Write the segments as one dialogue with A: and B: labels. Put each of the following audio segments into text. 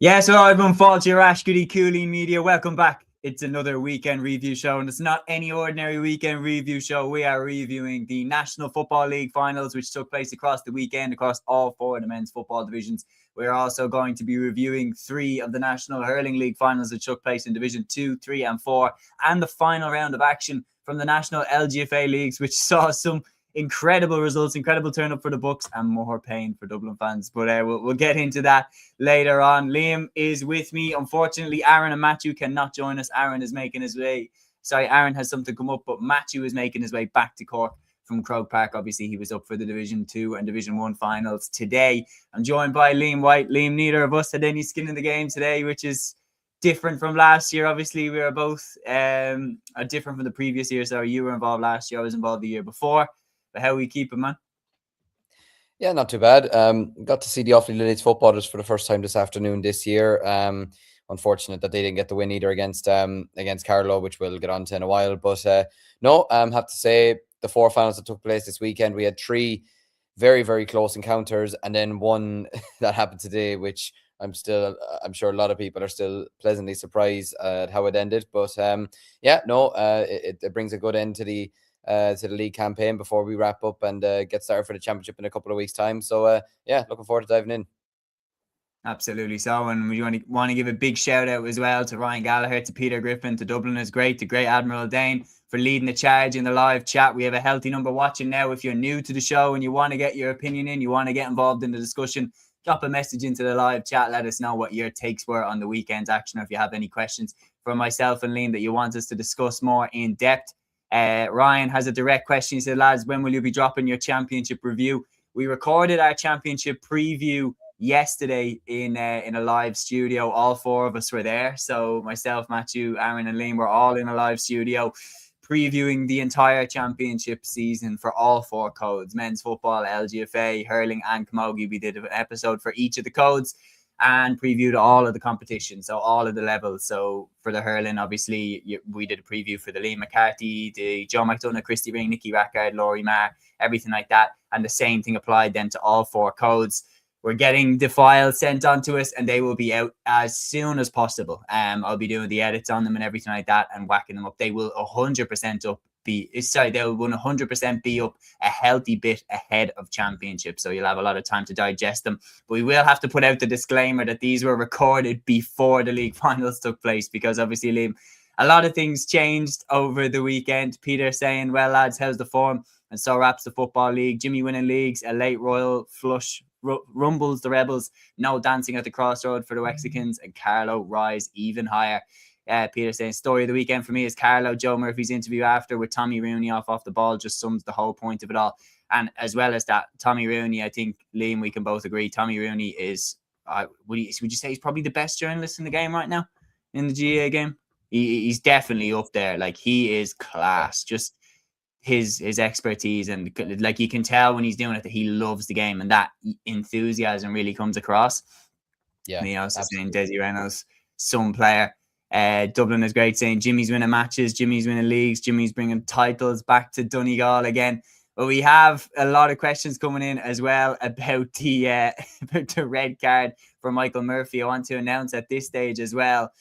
A: Yes, hello everyone, Falls your Ash Goody Cúilín Media. Welcome back. It's another weekend review show, and it's not any ordinary weekend review show. We are reviewing the National Football League finals, which took place across the weekend across all four of the men's football divisions. We're also going to be reviewing three of the National Hurling League finals that took place in Division 2, 3 and 4, and the final round of action from the National LGFA Leagues, which saw some incredible results, incredible turn up for the Bucks, and more pain for Dublin fans. But we'll get into that later on. Liam is with me. Unfortunately, Aaron and Matthew cannot join us. Aaron is making his way. Sorry, Aaron has something come up, but Matthew is making his way back to Cork from Croke Park. Obviously, he was up for the Division 2 and Division 1 finals today. I'm joined by Liam White. Liam, neither of us had any skin in the game today, which is different from last year. Obviously, we were both different from the previous year. So you were involved last year. I was involved the year before. But how we keep it, man?
B: Yeah, not too bad. Got to see the Offaly Lilies footballers for the first time this afternoon this year. Unfortunate that they didn't get the win either against Carlow, which we'll get on to in a while. But no, have to say the four finals that took place this weekend, we had three very, very close encounters, and then one that happened today, which I'm sure a lot of people are still pleasantly surprised at how it ended. But it brings a good end to the league campaign before we wrap up and get started for the championship in a couple of weeks' time. So looking forward to diving in.
A: Absolutely so, and we want to give a big shout out as well to Ryan Gallagher, to Peter Griffin, to Dubliners Great, to Great Admiral Dane for leading the charge in the live chat. We have a healthy number watching now. If you're new to the show and you want to get your opinion in, you want to get involved in the discussion, drop a message into the live chat. Let us know what your takes were on the weekend's action, or if you have any questions for myself and Liam that you want us to discuss more in depth. Ryan has a direct question. He said, lads, when will you be dropping your championship review? We recorded our championship preview yesterday in a live studio. All four of us were there. So myself, Matthew, Aaron and Liam were all in a live studio previewing the entire championship season for all four codes: men's football, LGFA, hurling and camogie. We did an episode for each of the codes and previewed all of the competition, so all of the levels. So for the hurling, obviously, we did a preview for the Liam McCarthy, the Joe McDonough, Christy Ring, Nicky Rackard, Laurie Marr, everything like that. And the same thing applied then to all four codes. We're getting the files sent on to us, and they will be out as soon as possible. I'll be doing the edits on them and everything like that and whacking them up. They will 100% they'll 100% be up a healthy bit ahead of championship. So you'll have a lot of time to digest them. But we will have to put out the disclaimer that these were recorded before the league finals took place, because obviously, Liam, a lot of things changed over the weekend. Peter saying, well, lads, how's the form? And so wraps the Football League. Jimmy winning leagues, a late royal flush rumbles the Rebels, no dancing at the crossroad for the Wexicans, and Carlow rise even higher. Peter saying, story of the weekend for me is Carlow. Joe Murphy's interview after with Tommy Rooney off the ball just sums the whole point of it all. And as well as that, Tommy Rooney, I think, Liam, we can both agree, Tommy Rooney is, would you say he's probably the best journalist in the game right now in the GA game? He's definitely up there. Like, he is class. Just his expertise, and like you can tell when he's doing it that he loves the game, and that enthusiasm really comes across.
B: Yeah,
A: me also saying Desi Reynolds, some player. Dublin is great, saying Jimmy's winning matches, Jimmy's winning leagues, Jimmy's bringing titles back to Donegal again. But we have a lot of questions coming in as well about the red card for Michael Murphy. I want to announce at this stage as well,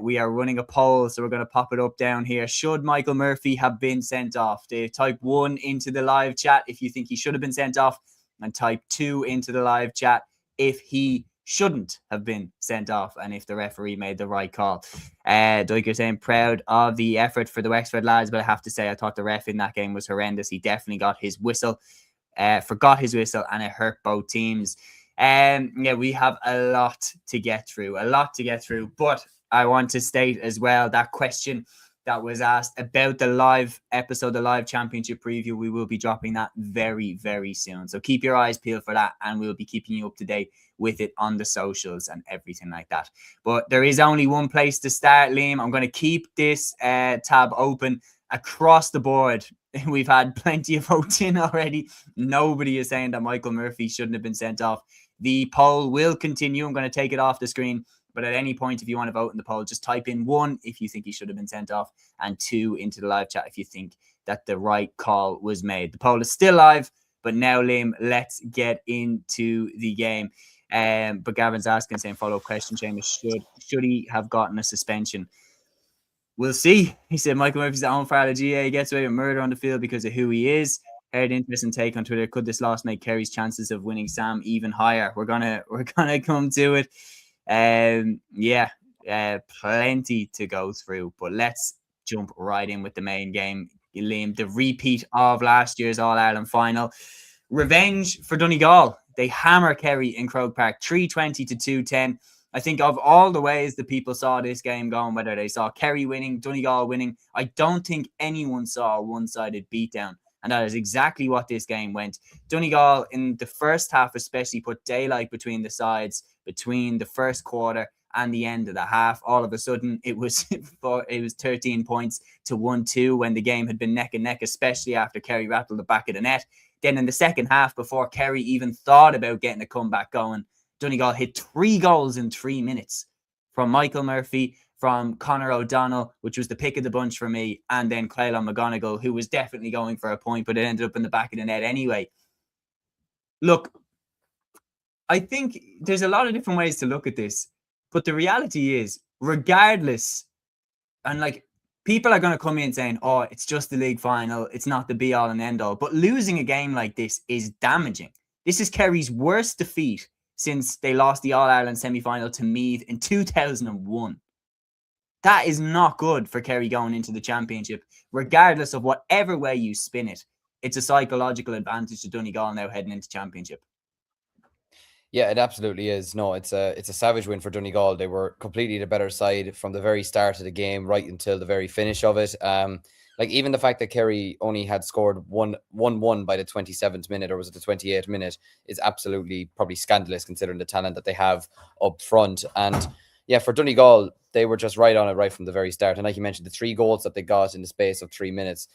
A: we are running a poll, so we're going to pop it up down here. Should Michael Murphy have been sent off? Type 1 into the live chat if you think he should have been sent off, and type 2 into the live chat if he shouldn't have been sent off and if the referee made the right call. Duiker saying, proud of the effort for the Wexford lads, but I have to say I thought the ref in that game was horrendous. He definitely got his whistle, forgot his whistle, and it hurt both teams. We have a lot to get through, but I want to state as well that question that was asked about the live episode, the live championship preview. We will be dropping that very, very soon. So keep your eyes peeled for that, and we'll be keeping you up to date with it on the socials and everything like that. But there is only one place to start, Liam. I'm going to keep this tab open across the board. We've had plenty of votes in already. Nobody is saying that Michael Murphy shouldn't have been sent off. The poll will continue. I'm going to take it off the screen. But at any point, if you want to vote in the poll, just type in 1 if you think he should have been sent off, and 2 into the live chat if you think that the right call was made. The poll is still live, but now, Liam, let's get into the game. But Gavin's asking, saying follow-up question, Seamus, should he have gotten a suspension? We'll see. He said Michael Murphy's at home for LGA. He gets away with murder on the field because of who he is. Heard interesting take on Twitter. Could this loss make Kerry's chances of winning Sam even higher? We're gonna come to it. Plenty to go through. But let's jump right in with the main game. Liam, the repeat of last year's All-Ireland final. Revenge for Donegal. They hammer Kerry in Croke Park, 320 to 210. I think of all the ways that people saw this game going, whether they saw Kerry winning, Donegal winning, I don't think anyone saw a one-sided beatdown. And that is exactly what this game went. Donegal, in the first half especially, put daylight between the sides, between the first quarter and the end of the half. All of a sudden, it was 13 points to 1-2 when the game had been neck and neck, especially after Kerry rattled the back of the net. Then in the second half, before Kerry even thought about getting a comeback going, Donegal hit 3 goals in 3 minutes from Michael Murphy, from Conor O'Donnell, which was the pick of the bunch for me, and then Cúilín McGonigal, who was definitely going for a point, but it ended up in the back of the net anyway. Look, I think there's a lot of different ways to look at this, but the reality is, regardless, and like, people are going to come in saying, oh, it's just the league final, it's not the be-all and end-all, but losing a game like this is damaging. This is Kerry's worst defeat since they lost the All-Ireland semi-final to Meath in 2001. That is not good for Kerry going into the championship, regardless of whatever way you spin it. It's a psychological advantage to Donegal now heading into championship.
B: Yeah, it absolutely is. No, it's a savage win for Donegal. They were completely the better side from the very start of the game right until the very finish of it. Like, even the fact that Kerry only had scored 1-1 by the 27th minute, or was it the 28th minute, is absolutely probably scandalous considering the talent that they have up front. And yeah, for Donegal, they were just right on it right from the very start. And like you mentioned, the 3 goals that they got in the space of 3 minutes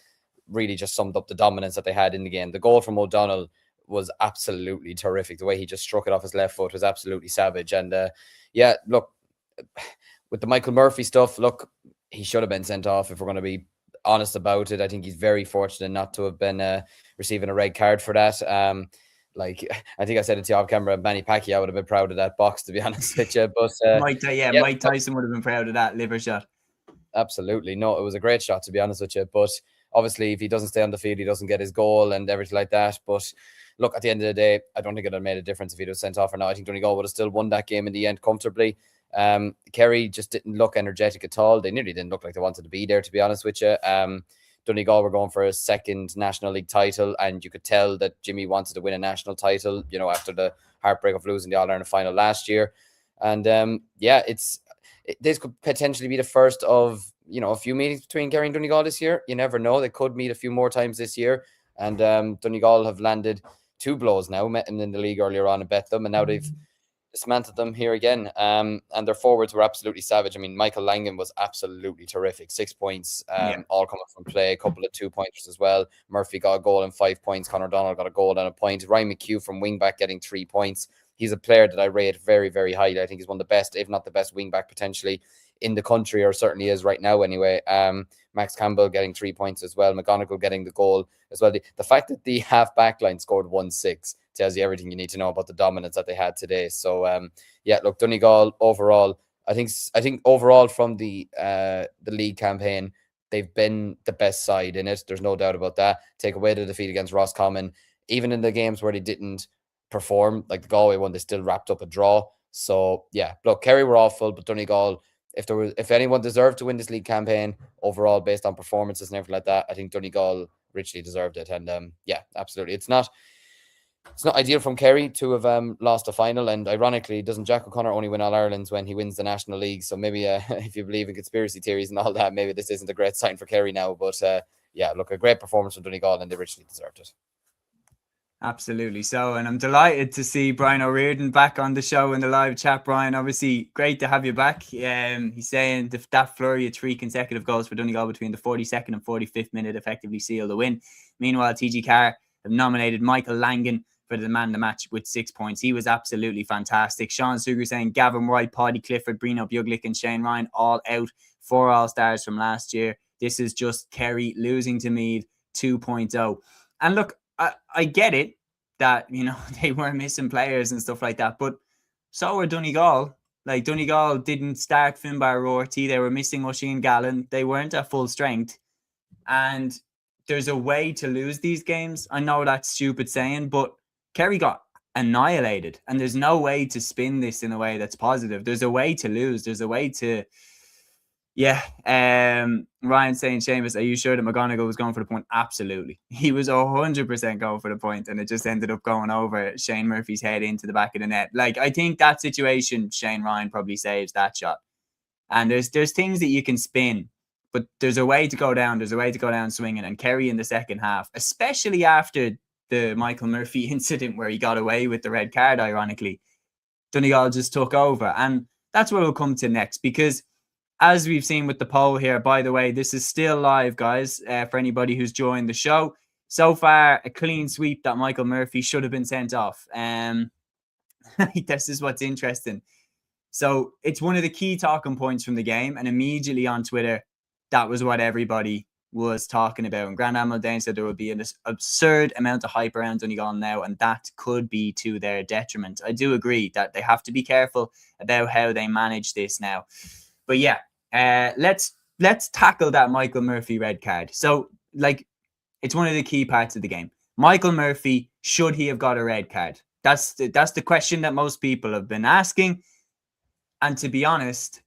B: really just summed up the dominance that they had in the game. The goal from O'Donnell was absolutely terrific. The way he just struck it off his left foot was absolutely savage. And yeah, look, with the Michael Murphy stuff, look, he should have been sent off if we're going to be honest about it. I think he's very fortunate not to have been receiving a red card for that. Like, I think I said it to you off camera, Manny Pacquiao would have been proud of that box, to be honest with you. But
A: Mike Tyson would have been proud of that liver shot.
B: Absolutely. No, it was a great shot, to be honest with you. But obviously, if he doesn't stay on the field, he doesn't get his goal and everything like that. But look, at the end of the day, I don't think it would have made a difference if he was sent off or not. I think Donegal would have still won that game in the end comfortably. Kerry just didn't look energetic at all. They nearly didn't look like they wanted to be there, to be honest with you. Donegal were going for a second National League title, and you could tell that Jimmy wanted to win a national title, you know, after the heartbreak of losing the All-Ireland final last year. And this could potentially be the first of, you know, a few meetings between Kerry and Donegal this year. You never know. They could meet a few more times this year. And Donegal have landed 2 blows now, met them in the league earlier on and bet them, and now they've dismantled them here again. And their forwards were absolutely savage. I mean, Michael Langan was absolutely terrific. 6 points, all coming from play, a couple of 2-pointers as well. Murphy got a goal and 5 points. Conor O'Donnell got a goal and a point. Ryan McHugh from wing-back getting 3 points. He's a player that I rate very, very highly. I think he's one of the best, if not the best wing-back potentially in the country, or certainly is right now anyway. Max Campbell getting 3 points as well. McGonigal getting the goal as well. The fact that the half-back line scored 1-6 tells you everything you need to know about the dominance that they had today. So, yeah, look, Donegal overall, I think overall from the league campaign, they've been the best side in it. There's no doubt about that. Take away the defeat against Roscommon, even in the games where they didn't perform, like the Galway one, they still wrapped up a draw. So, yeah, look, Kerry were awful, but Donegal, if anyone deserved to win this league campaign overall based on performances and everything like that, I think Donegal richly deserved it. And yeah, absolutely. It's not ideal from Kerry to have lost a final. And ironically, doesn't Jack O'Connor only win All-Irelands when he wins the National League? So maybe if you believe in conspiracy theories and all that, maybe this isn't a great sign for Kerry now. But yeah, look, a great performance from Donegal, and they richly deserved it.
A: Absolutely so. And I'm delighted to see Brian O'Riordan back on the show in the live chat. Brian, obviously great to have you back. He's saying that flurry of 3 consecutive goals for Donegal between the 42nd and 45th minute effectively sealed the win. Meanwhile, TG Carr have nominated Michael Langan for the man of the match with 6 points. He was absolutely fantastic. Sean Sugar saying Gavin Wright, Paddy Clifford, Brino Buglik and Shane Ryan all out, 4 All-Stars from last year. This is just Kerry losing to Meath 2.0. And look, I get it that, you know, they were missing players and stuff like that, but So are Donegal. Like, Donegal didn't start Finbar Rorty. They were missing Oisin Gallen. They weren't at full strength. And there's a way to lose these games. I know that's stupid saying, but Kerry got annihilated. And there's no way to spin this in a way that's positive. There's a way to lose. There's a way to... Yeah. Ryan saying, Seamus, are you sure that McGonigal was going for the point? Absolutely. He was 100% going for the point, and it just ended up going over Shane Murphy's head into the back of the net. Like, I think that situation, Shane Ryan probably saves that shot. And there's things that you can spin, but there's a way to go down. There's a way to go down swinging. And Kerry in the second half, especially after the Michael Murphy incident where he got away with the red card, ironically, Donegal just took over. And that's what we'll come to next, because as we've seen with the poll here, by the way, this is still live, guys, for anybody who's joined the show. So far, a clean sweep that Michael Murphy should have been sent off. This is what's interesting. So it's one of the key talking points from the game. And immediately on Twitter, that was what everybody was talking about. And Grand Admiral Dane said there would be an absurd amount of hype around Donegal now, and that could be to their detriment. I do agree that they have to be careful about how they manage this now. But yeah, let's tackle that Michael Murphy red card. So, like, it's one of the key parts of the game. Michael Murphy, should he have got a red card? That's the question that most people have been asking. And to be honest,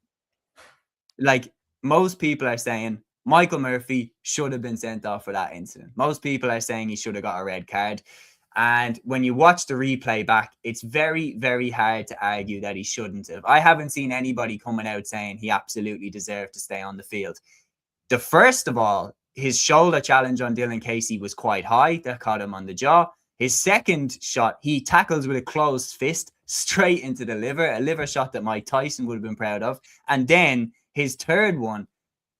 A: like, most people are saying Michael Murphy should have been sent off for that incident. Most people are saying he should have got a red card. And when you watch the replay back, it's very, very hard to argue that he shouldn't have. I haven't seen anybody coming out saying he absolutely deserved to stay on the field. The first of all, his shoulder challenge on Dylan Casey was quite high. That caught him on the jaw. His second shot, he tackles with a closed fist straight into the liver, a liver shot that Mike Tyson would have been proud of. And then his third one,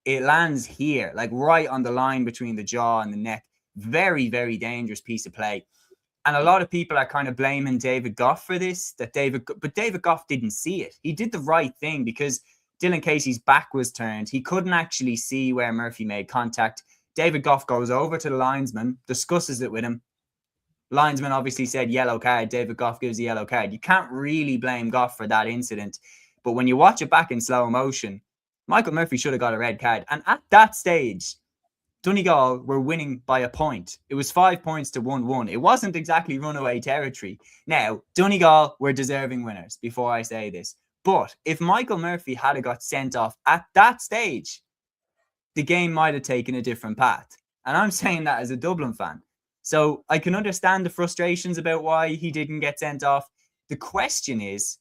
A: it lands here, like right on the line between the jaw and the neck. Very, very dangerous piece of play. And a lot of people are kind of blaming David Goff for this, but David Goff didn't see it. He did the right thing because Dylan Casey's back was turned. He couldn't actually see where Murphy made contact. David Goff goes over to the linesman, discusses it with him. Linesman obviously said yellow card. David Goff gives a yellow card. You can't really blame Goff for that incident. But when you watch it back in slow motion, Michael Murphy should have got a red card. And at that stage, Donegal were winning by a point. It was 5 points to 1-1. It wasn't exactly runaway territory. Now, Donegal were deserving winners before I say this. But if Michael Murphy had got sent off at that stage, the game might have taken a different path. And I'm saying that as a Dublin fan. So I can understand the frustrations about why he didn't get sent off. The question is,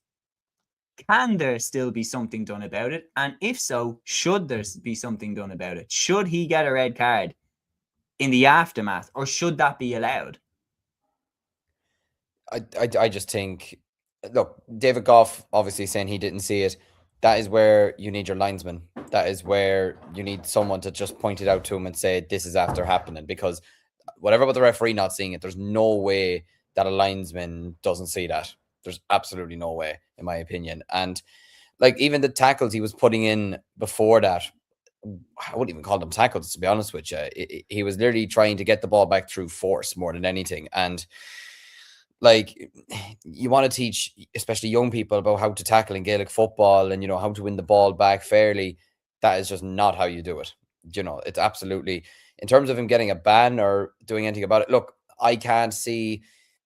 A: can there still be something done about it? And if so, should there be something done about it? Should he get a red card in the aftermath, or should that be allowed?
B: I just think, look, David Goff obviously saying he didn't see it. That is where you need your linesman. That is where you need someone to just point it out to him and say, this is after happening. Because whatever about the referee not seeing it, there's no way that a linesman doesn't see that. There's absolutely no way, in my opinion. And like, even the tackles he was putting in before that, I wouldn't even call them tackles, to be honest with you. He was literally trying to get the ball back through force more than anything. And like, you want to teach, especially young people, about how to tackle in Gaelic football and, you know, how to win the ball back fairly. That is just not how you do it. You know, it's absolutely, in terms of him getting a ban or doing anything about it. Look, I can't see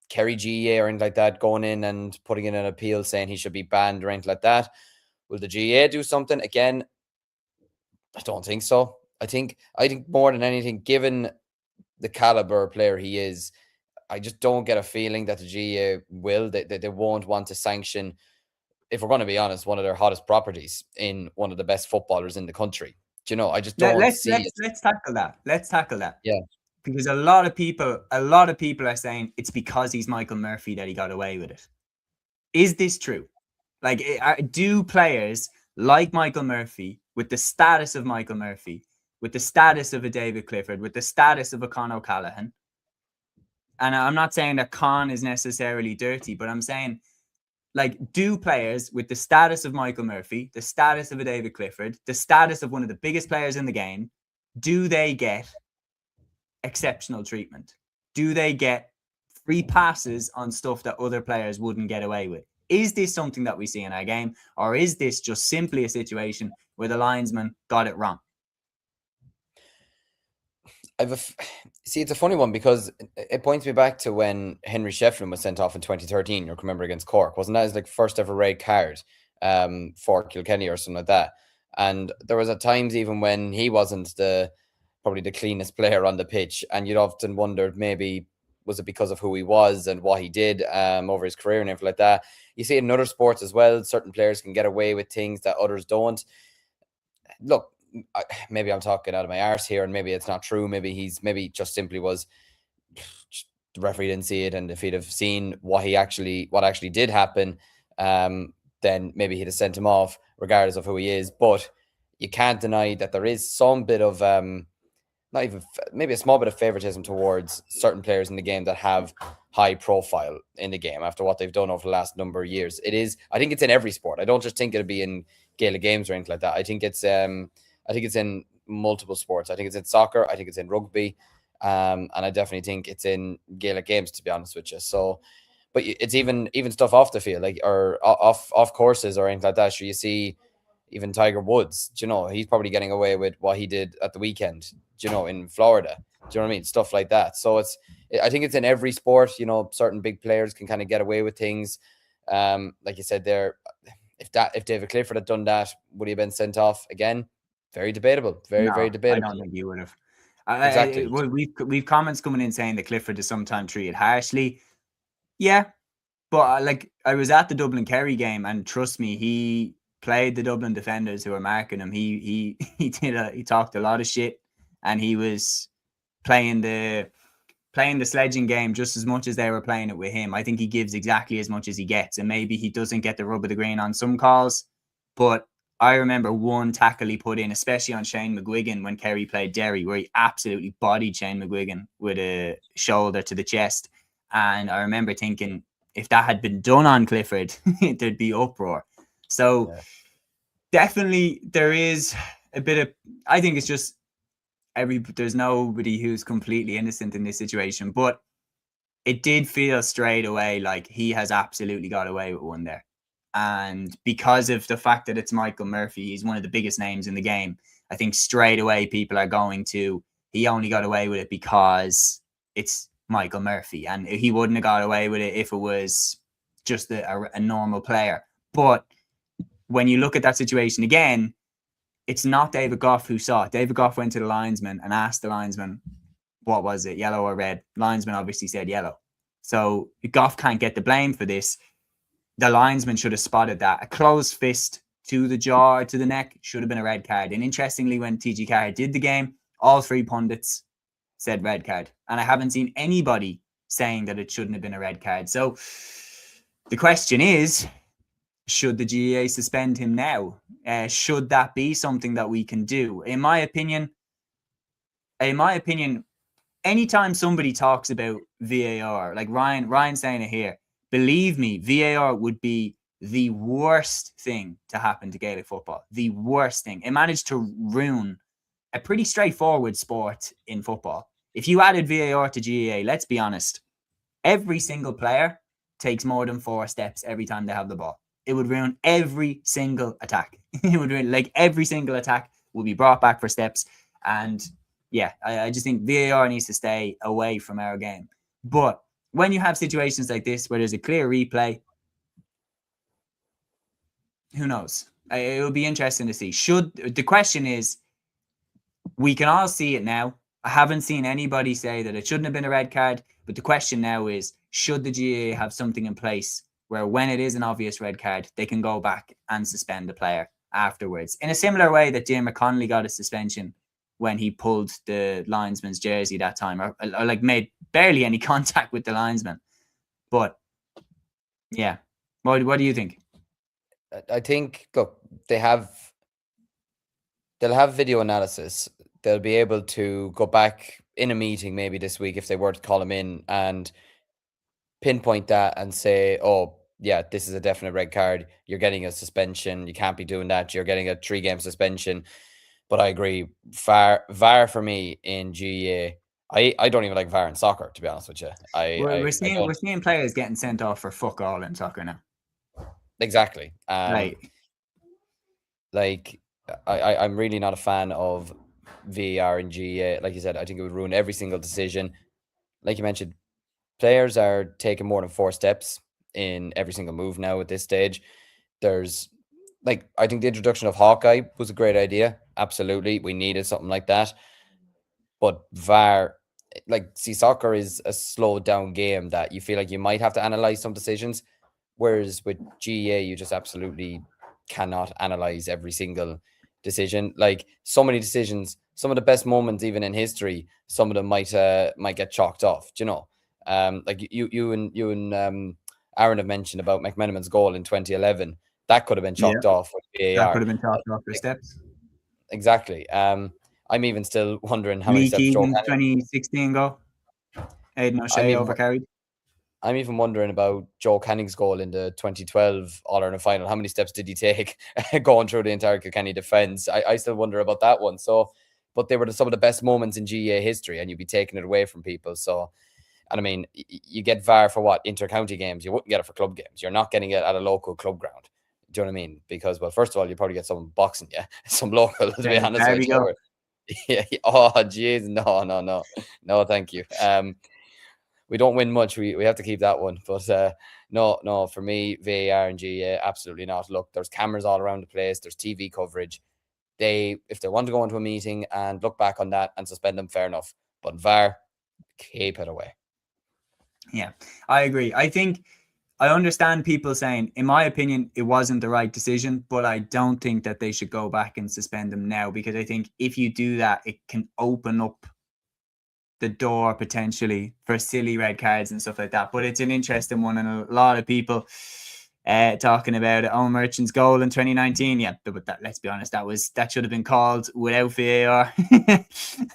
B: Kerry GEA or anything like that going in and putting in an appeal saying he should be banned or anything like that. Will the GEA do something? Again, I don't think so. I think more than anything, given the caliber player he is, I just don't get a feeling that the GEA will. They won't want to sanction, if we're going to be honest, one of their hottest properties in one of the best footballers in the country. Do you know? I just don't
A: Let's tackle that. Let's tackle that.
B: Yeah.
A: Because a lot of people are saying it's because he's Michael Murphy that he got away with it. Is this true? Like, do players like Michael Murphy, with the status of Michael Murphy, with the status of a David Clifford, with the status of a Con O'Callaghan, and I'm not saying that Con is necessarily dirty, but I'm saying, like, do players with the status of Michael Murphy, the status of a David Clifford, the status of one of the biggest players in the game, do they get exceptional treatment? Do they get free passes on stuff that other players wouldn't get away with? Is this something that we see in our game, or is this just simply a situation where the linesman got it wrong?
B: See, it's a funny one because it points me back to when Henry Shefflin was sent off in 2013. You remember, against Cork, wasn't that his like first ever red card for Kilkenny or something like that? And there was at times even when he wasn't probably the cleanest player on the pitch, and you'd often wondered maybe was it because of who he was and what he did over his career and everything like that. You see it in other sports as well. Certain players can get away with things that others don't. Look, maybe I'm talking out of my arse here, and maybe it's not true. Maybe just simply was the referee didn't see it, and if he'd have seen what actually did happen, then maybe he'd have sent him off, regardless of who he is. But you can't deny that there is some bit of not even maybe a small bit of favoritism towards certain players in the game that have high profile in the game after what they've done over the last number of years. I think it's in every sport. I don't just think it'll be in Gaelic games or anything like that. I think it's in multiple sports. I think it's in soccer. I think it's in rugby. And I definitely think it's in Gaelic games, to be honest with you. So, but it's even stuff off the field, like, or off courses or anything like that. So you see even Tiger Woods, he's probably getting away with what he did at the weekend, in Florida. Do you know what I mean? Stuff like that. So I think it's in every sport. Certain big players can kind of get away with things. Like you said there, if David Clifford had done that, would he have been sent off again? Very debatable. Very debatable.
A: I don't think he would have.
B: Exactly.
A: We've comments coming in saying that Clifford is sometimes treated harshly. Yeah, but I was at the Dublin Kerry game, and trust me, he played the Dublin defenders who were marking him. He talked a lot of shit, and he was playing the sledging game just as much as they were playing it with him. I think he gives exactly as much as he gets, and maybe he doesn't get the rub of the green on some calls, but I remember one tackle he put in, especially on Shane McGuigan when Kerry played Derry, where he absolutely bodied Shane McGuigan with a shoulder to the chest. And I remember thinking, if that had been done on Clifford, there'd be uproar. So definitely there is a bit of, I think it's just there's nobody who's completely innocent in this situation, but it did feel straight away like he has absolutely got away with one there. And because of the fact that it's Michael Murphy, he's one of the biggest names in the game. I think straight away people are going to, he only got away with it because it's Michael Murphy. And he wouldn't have got away with it if it was just a normal player. But when you look at that situation again, it's not David Goff who saw it. David Goff went to the linesman and asked the linesman, what was it, yellow or red? Linesman obviously said yellow. So Goff can't get the blame for this. The linesman should have spotted that. A closed fist to the jaw or to the neck should have been a red card. And interestingly, when TG Carr did the game, all three pundits said red card. And I haven't seen anybody saying that it shouldn't have been a red card. So the question is, should the GAA suspend him now? Should that be something that we can do? In my opinion, anytime somebody talks about VAR, like Ryan saying it here, believe me, VAR would be the worst thing to happen to Gaelic football. The worst thing. It managed to ruin a pretty straightforward sport in football. If you added VAR to GAA, let's be honest, every single player takes more than 4 steps every time they have the ball. It would ruin every single attack. It would ruin, every single attack will be brought back for steps. And yeah, I just think VAR needs to stay away from our game. But when you have situations like this where there's a clear replay, who knows? It will be interesting to see. The question is, we can all see it now. I haven't seen anybody say that it shouldn't have been a red card, but the question now is, should the GAA have something in place where when it is an obvious red card, they can go back and suspend the player afterwards, in a similar way that Diarmuid Connolly got a suspension when he pulled the linesman's jersey that time, or made barely any contact with the linesman. But yeah, what do you think?
B: I think, look, they'll have video analysis. They'll be able to go back in a meeting maybe this week if they were to call him in and pinpoint that and say, oh yeah, this is a definite red card. You're getting a suspension. You can't be doing that. You're getting a 3-game suspension. But I agree, VAR for me in GAA, I don't even like VAR in soccer, to be honest with you.
A: We're seeing players getting sent off for fuck all in soccer now.
B: Exactly.
A: Right.
B: Like I'm really not a fan of VAR and GA. Like you said, I think it would ruin every single decision. Like you mentioned, players are taking more than 4 steps in every single move now at this stage. There's like, I think the introduction of Hawkeye was a great idea. Absolutely. We needed something like that. But VAR, like, see, soccer is a slowed down game that you feel like you might have to analyze some decisions. Whereas with GEA, you just absolutely cannot analyze every single decision. Like, so many decisions, some of the best moments even in history, some of them might get chalked off. Do you know? Like you and Aaron have mentioned about McMenamin's goal in 2011. That could have been
A: Yeah.
B: chalked off with
A: That
B: VAR.
A: could have been talked off for steps.
B: Exactly. I'm even still wondering how many
A: Lee
B: steps Joe
A: Keegan's
B: Canning.
A: 2016 goal. Aidan
B: I'm
A: O'Shea
B: even
A: overcarried.
B: I'm even wondering about Joe Canning's goal in the 2012 All Ireland final. How many steps did he take going through the entire Kilkenny defence? I still wonder about that one. So, but they were some of the best moments in GEA history, and you'd be taking it away from people. So, and I mean, you get VAR for what? Inter-county games. You wouldn't get it for club games. You're not getting it at a local club ground. Do you know what I mean? Because, well, first of all, you probably get someone boxing you, some local, to be honest
A: There
B: with
A: we go.
B: you. Yeah. Oh, jeez. No, thank you. We don't win much. We have to keep that one. But no, for me, VAR and GA, absolutely not. Look, there's cameras all around the place. There's TV coverage. If they want to go into a meeting and look back on that and suspend them, fair enough. But VAR, keep it away.
A: Yeah, I agree. I understand people saying, in my opinion, it wasn't the right decision, but I don't think that they should go back and suspend them now, because I think if you do that, it can open up the door potentially for silly red cards and stuff like that. But it's an interesting one, and a lot of people talking about it. Owen Merchant's goal in 2019. Yeah, but let's be honest, that should have been called without VAR.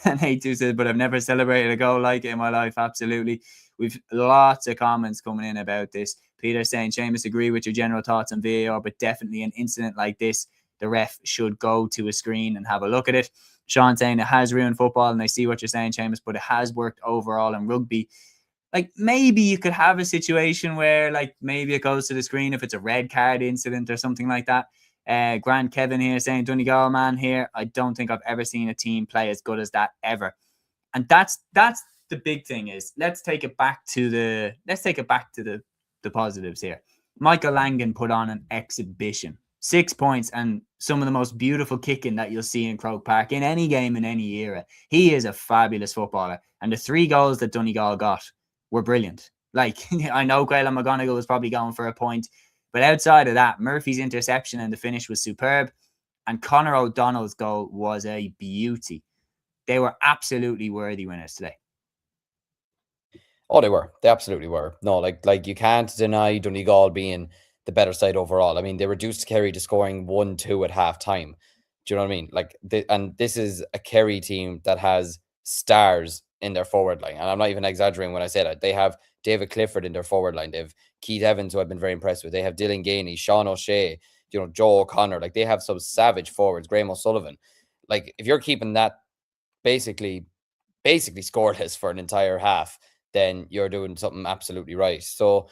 A: And H2 says, but I've never celebrated a goal like it in my life. Absolutely. We've lots of comments coming in about this. Peter saying, Seamus, agree with your general thoughts on VAR, but definitely an incident like this, the ref should go to a screen and have a look at it. Sean saying it has ruined football, and I see what you're saying, Seamus, but it has worked overall in rugby. Like, maybe you could have a situation where, like, maybe it goes to the screen if it's a red card incident or something like that. Grant Kevin here saying, Donegal man here, I don't think I've ever seen a team play as good as that ever. And that's the big thing. Is let's take it back to the positives here. Michael Langan put on an exhibition. 6 points and some of the most beautiful kicking that you'll see in Croke Park in any game in any era. He is a fabulous footballer. And the 3 goals that Donegal got were brilliant. Like, I know Caolan McGonigal was probably going for a point, but outside of that, Murphy's interception and the finish was superb. And Conor O'Donnell's goal was a beauty. They were absolutely worthy winners today.
B: Oh, they were. They absolutely were. No, like you can't deny Donegal being the better side overall. I mean, they reduced Kerry to scoring 1-2 at half time. Do you know what I mean? Like, and this is a Kerry team that has stars in their forward line. And I'm not even exaggerating when I say that. They have David Clifford in their forward line. They have Keith Evans, who I've been very impressed with. They have Dylan Gainey, Sean O'Shea, Joe O'Connor. Like, they have some savage forwards, Graham O'Sullivan. Like, if you're keeping that basically scoreless for an entire half, then you're doing something absolutely right. So,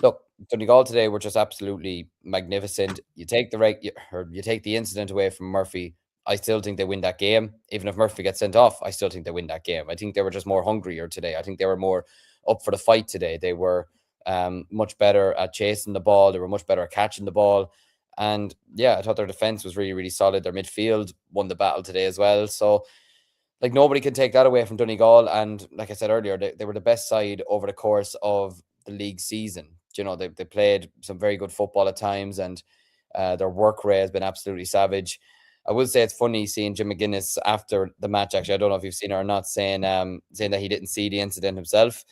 B: look, Donegal today were just absolutely magnificent. You take you take the incident away from Murphy, I still think they win that game. Even if Murphy gets sent off, I still think they win that game. I think they were just more hungrier today. I think they were more up for the fight today. They were much better at chasing the ball. They were much better at catching the ball. And yeah, I thought their defense was really, really solid. Their midfield won the battle today as well. So, like, nobody can take that away from Donegal. And like I said earlier, they were the best side over the course of the league season. They played some very good football at times, and their work rate has been absolutely savage. I will say it's funny seeing Jim McGuinness after the match. Actually, I don't know if you've seen it or not, saying that he didn't see the incident himself.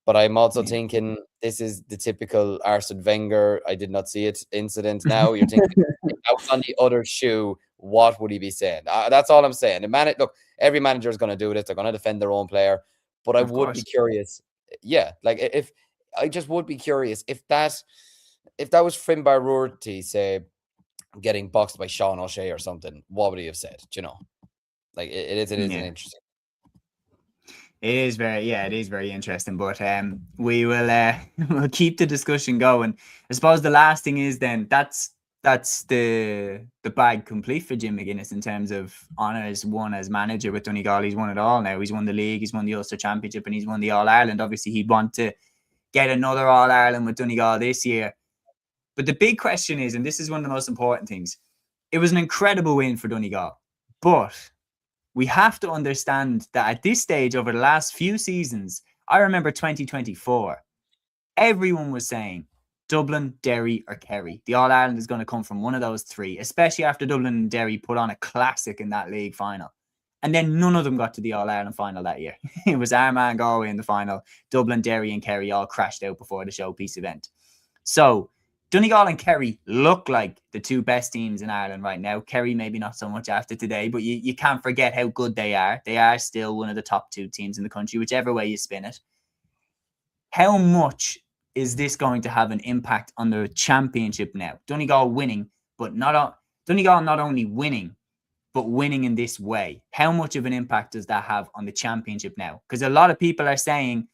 B: But I'm also thinking this is the typical Arsene Wenger, I did not see it incident. Now you're thinking, if I was on the other shoe, what would he be saying? That's all I'm saying. Look, every manager is going to do this. They're going to defend their own player. But I would be curious. Yeah, like, if I just would be curious if that was Finbar Rorty, say, getting boxed by Sean O'Shea or something, what would he have said? Like, it is an interesting.
A: It is very interesting. But we will we'll keep the discussion going. I suppose the last thing is then that's the bag complete for Jim McGuinness in terms of honours won as manager with Donegal. He's won it all now. He's won the league, he's won the Ulster Championship, and he's won the All Ireland. Obviously, he'd want to get another All Ireland with Donegal this year. But the big question is, and this is one of the most important things, it was an incredible win for Donegal, but we have to understand that at this stage, over the last few seasons, I remember 2024, everyone was saying Dublin, Derry, or Kerry. The All Ireland is going to come from one of those three, especially after Dublin and Derry put on a classic in that league final. And then none of them got to the All Ireland final that year. It was Armagh and Galway in the final. Dublin, Derry, and Kerry all crashed out before the showpiece event. So Donegal and Kerry look like the two best teams in Ireland right now. Kerry maybe not so much after today, but you can't forget how good they are. They are still one of the top two teams in the country, whichever way you spin it. How much is this going to have an impact on the championship now? Donegal winning, but Donegal not only winning, but winning in this way. How much of an impact does that have on the championship now? Because a lot of people are saying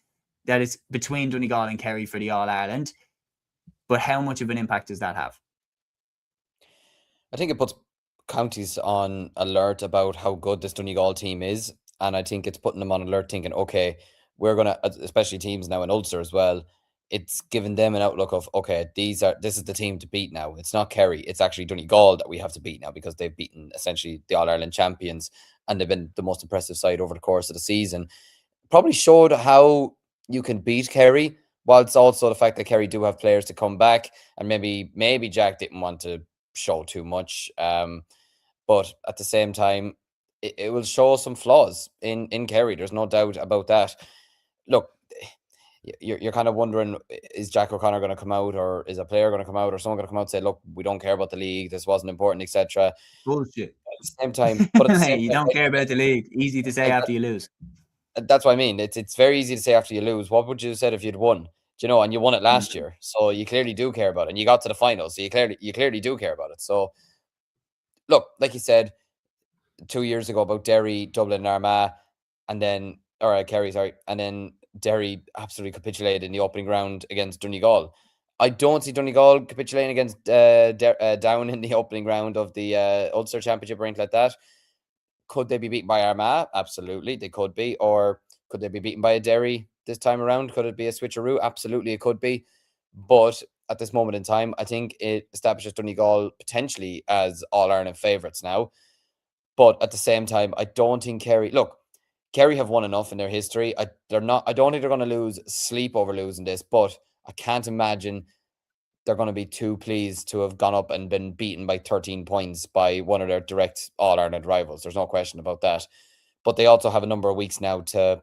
A: that it's between Donegal and Kerry for the All Ireland. But how much of an impact does that have?
B: I think it puts counties on alert about how good this Donegal team is. And I think it's putting them on alert thinking, okay, we're going to, especially teams now in Ulster as well, it's given them an outlook of, okay, this is the team to beat now. It's not Kerry. It's actually Donegal that we have to beat now because they've beaten essentially the All-Ireland champions and they've been the most impressive side over the course of the season. Probably showed how you can beat Kerry, while it's also the fact that Kerry do have players to come back, and maybe Jack didn't want to show too much. But at the same time, it will show some flaws in Kerry. There's no doubt about that. Look, you're kind of wondering, is Jack O'Connor going to come out, or is a player going to come out, or someone going to come out and say, look, we don't care about the league, this wasn't important, etc.
A: Bullshit.
B: At the same time, but at the same
A: you
B: time,
A: don't care about the league. Easy to say after you lose.
B: That's what I mean. It's very easy to say after you lose. What would you have said if you'd won? Do you know? And you won it last year, so you clearly do care about it. And you got to the final, so you clearly do care about it. So, look, like you said 2 years ago about Derry, Dublin, and Armagh, and then Kerry, sorry, and then Derry absolutely capitulated in the opening round against Donegal. I don't see Donegal capitulating against Down in the opening round of the Ulster Championship or anything like that. Could they be beaten by Armagh? Absolutely, they could be. Or could they be beaten by a Derry this time around? Could it be a switcheroo? Absolutely, it could be. But at this moment in time, I think it establishes Donegal potentially as All-Ireland favourites now. But at the same time, I don't think Kerry... Look, Kerry have won enough in their history. I don't think they're going to lose sleep over losing this, but I can't imagine they're going to be too pleased to have gone up and been beaten by 13 points by one of their direct All-Ireland rivals. There's no question about that. But they also have a number of weeks now to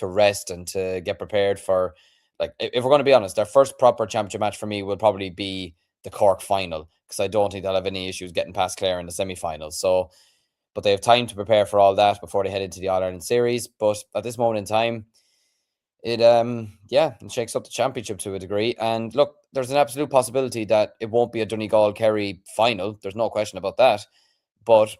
B: rest and to get prepared for, like, if we're going to be honest, their first proper championship match for me will probably be the Cork final, because I don't think they'll have any issues getting past Clare in the semi-finals. So, but they have time to prepare for all that before they head into the All-Ireland series. But at this moment in time, it shakes up the championship to a degree. And look, there's an absolute possibility that it won't be a Donegal-Kerry final. There's no question about that. But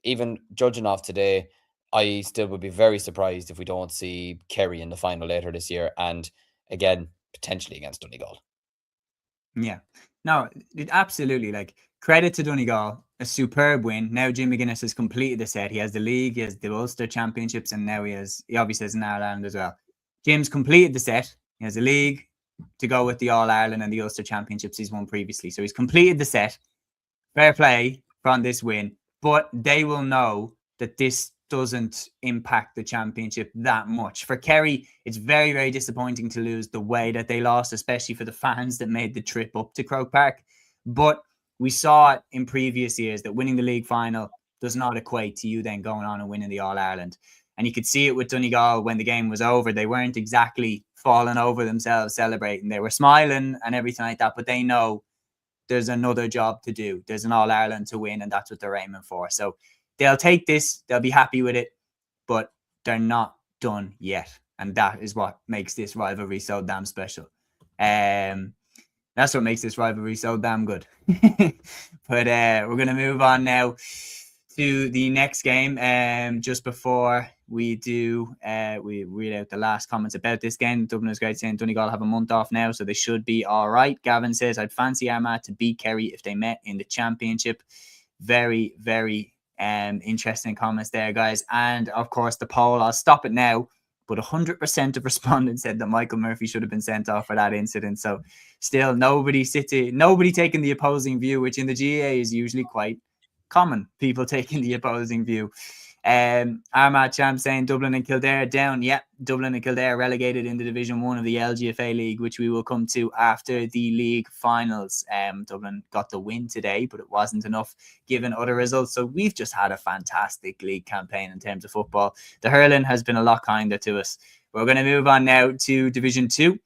B: even judging off today, I still would be very surprised if we don't see Kerry in the final later this year, and again, potentially against Donegal.
A: Yeah. No, absolutely. Like, credit to Donegal, a superb win. Now Jim McGuinness has completed the set. He has the league, he has the Ulster Championships, and now he obviously has an All-Ireland as well. Jim's completed the set. He has a league to go with the All-Ireland and the Ulster Championships he's won previously. So he's completed the set. Fair play from this win. But they will know that this doesn't impact the championship that much. For Kerry, it's very, very disappointing to lose the way that they lost, especially for the fans that made the trip up to Croke Park. But we saw it in previous years that winning the league final does not equate to you then going on and winning the All-Ireland. And you could see it with Donegal when the game was over. They weren't exactly falling over themselves celebrating. They were smiling and everything like that, but they know there's another job to do. There's an All-Ireland to win, and that's what they're aiming for. So they'll take this. They'll be happy with it, but they're not done yet. And that is what makes this rivalry so damn special. That's what makes this rivalry so damn good. But we're going to move on now to the next game. Just before we do, we read out the last comments about this game. Dublin is great saying Donegal have a month off now, so they should be all right. Gavin says, I'd fancy Armagh to beat Kerry if they met in the championship. Very, very interesting comments there, guys. And of course, the poll, I'll stop it now, but 100% of respondents said that Michael Murphy should have been sent off for that incident. So still nobody taking the opposing view, which in the GA is usually quite common, people taking the opposing view. Armagh Champ saying Dublin and Kildare down. Yeah, Dublin and Kildare relegated into Division 1 of the LGFA League, which we will come to after the league finals. Dublin got the win today, but it wasn't enough given other results. So we've just had a fantastic league campaign in terms of football. The hurling has been a lot kinder to us. We're going to move on now to Division 2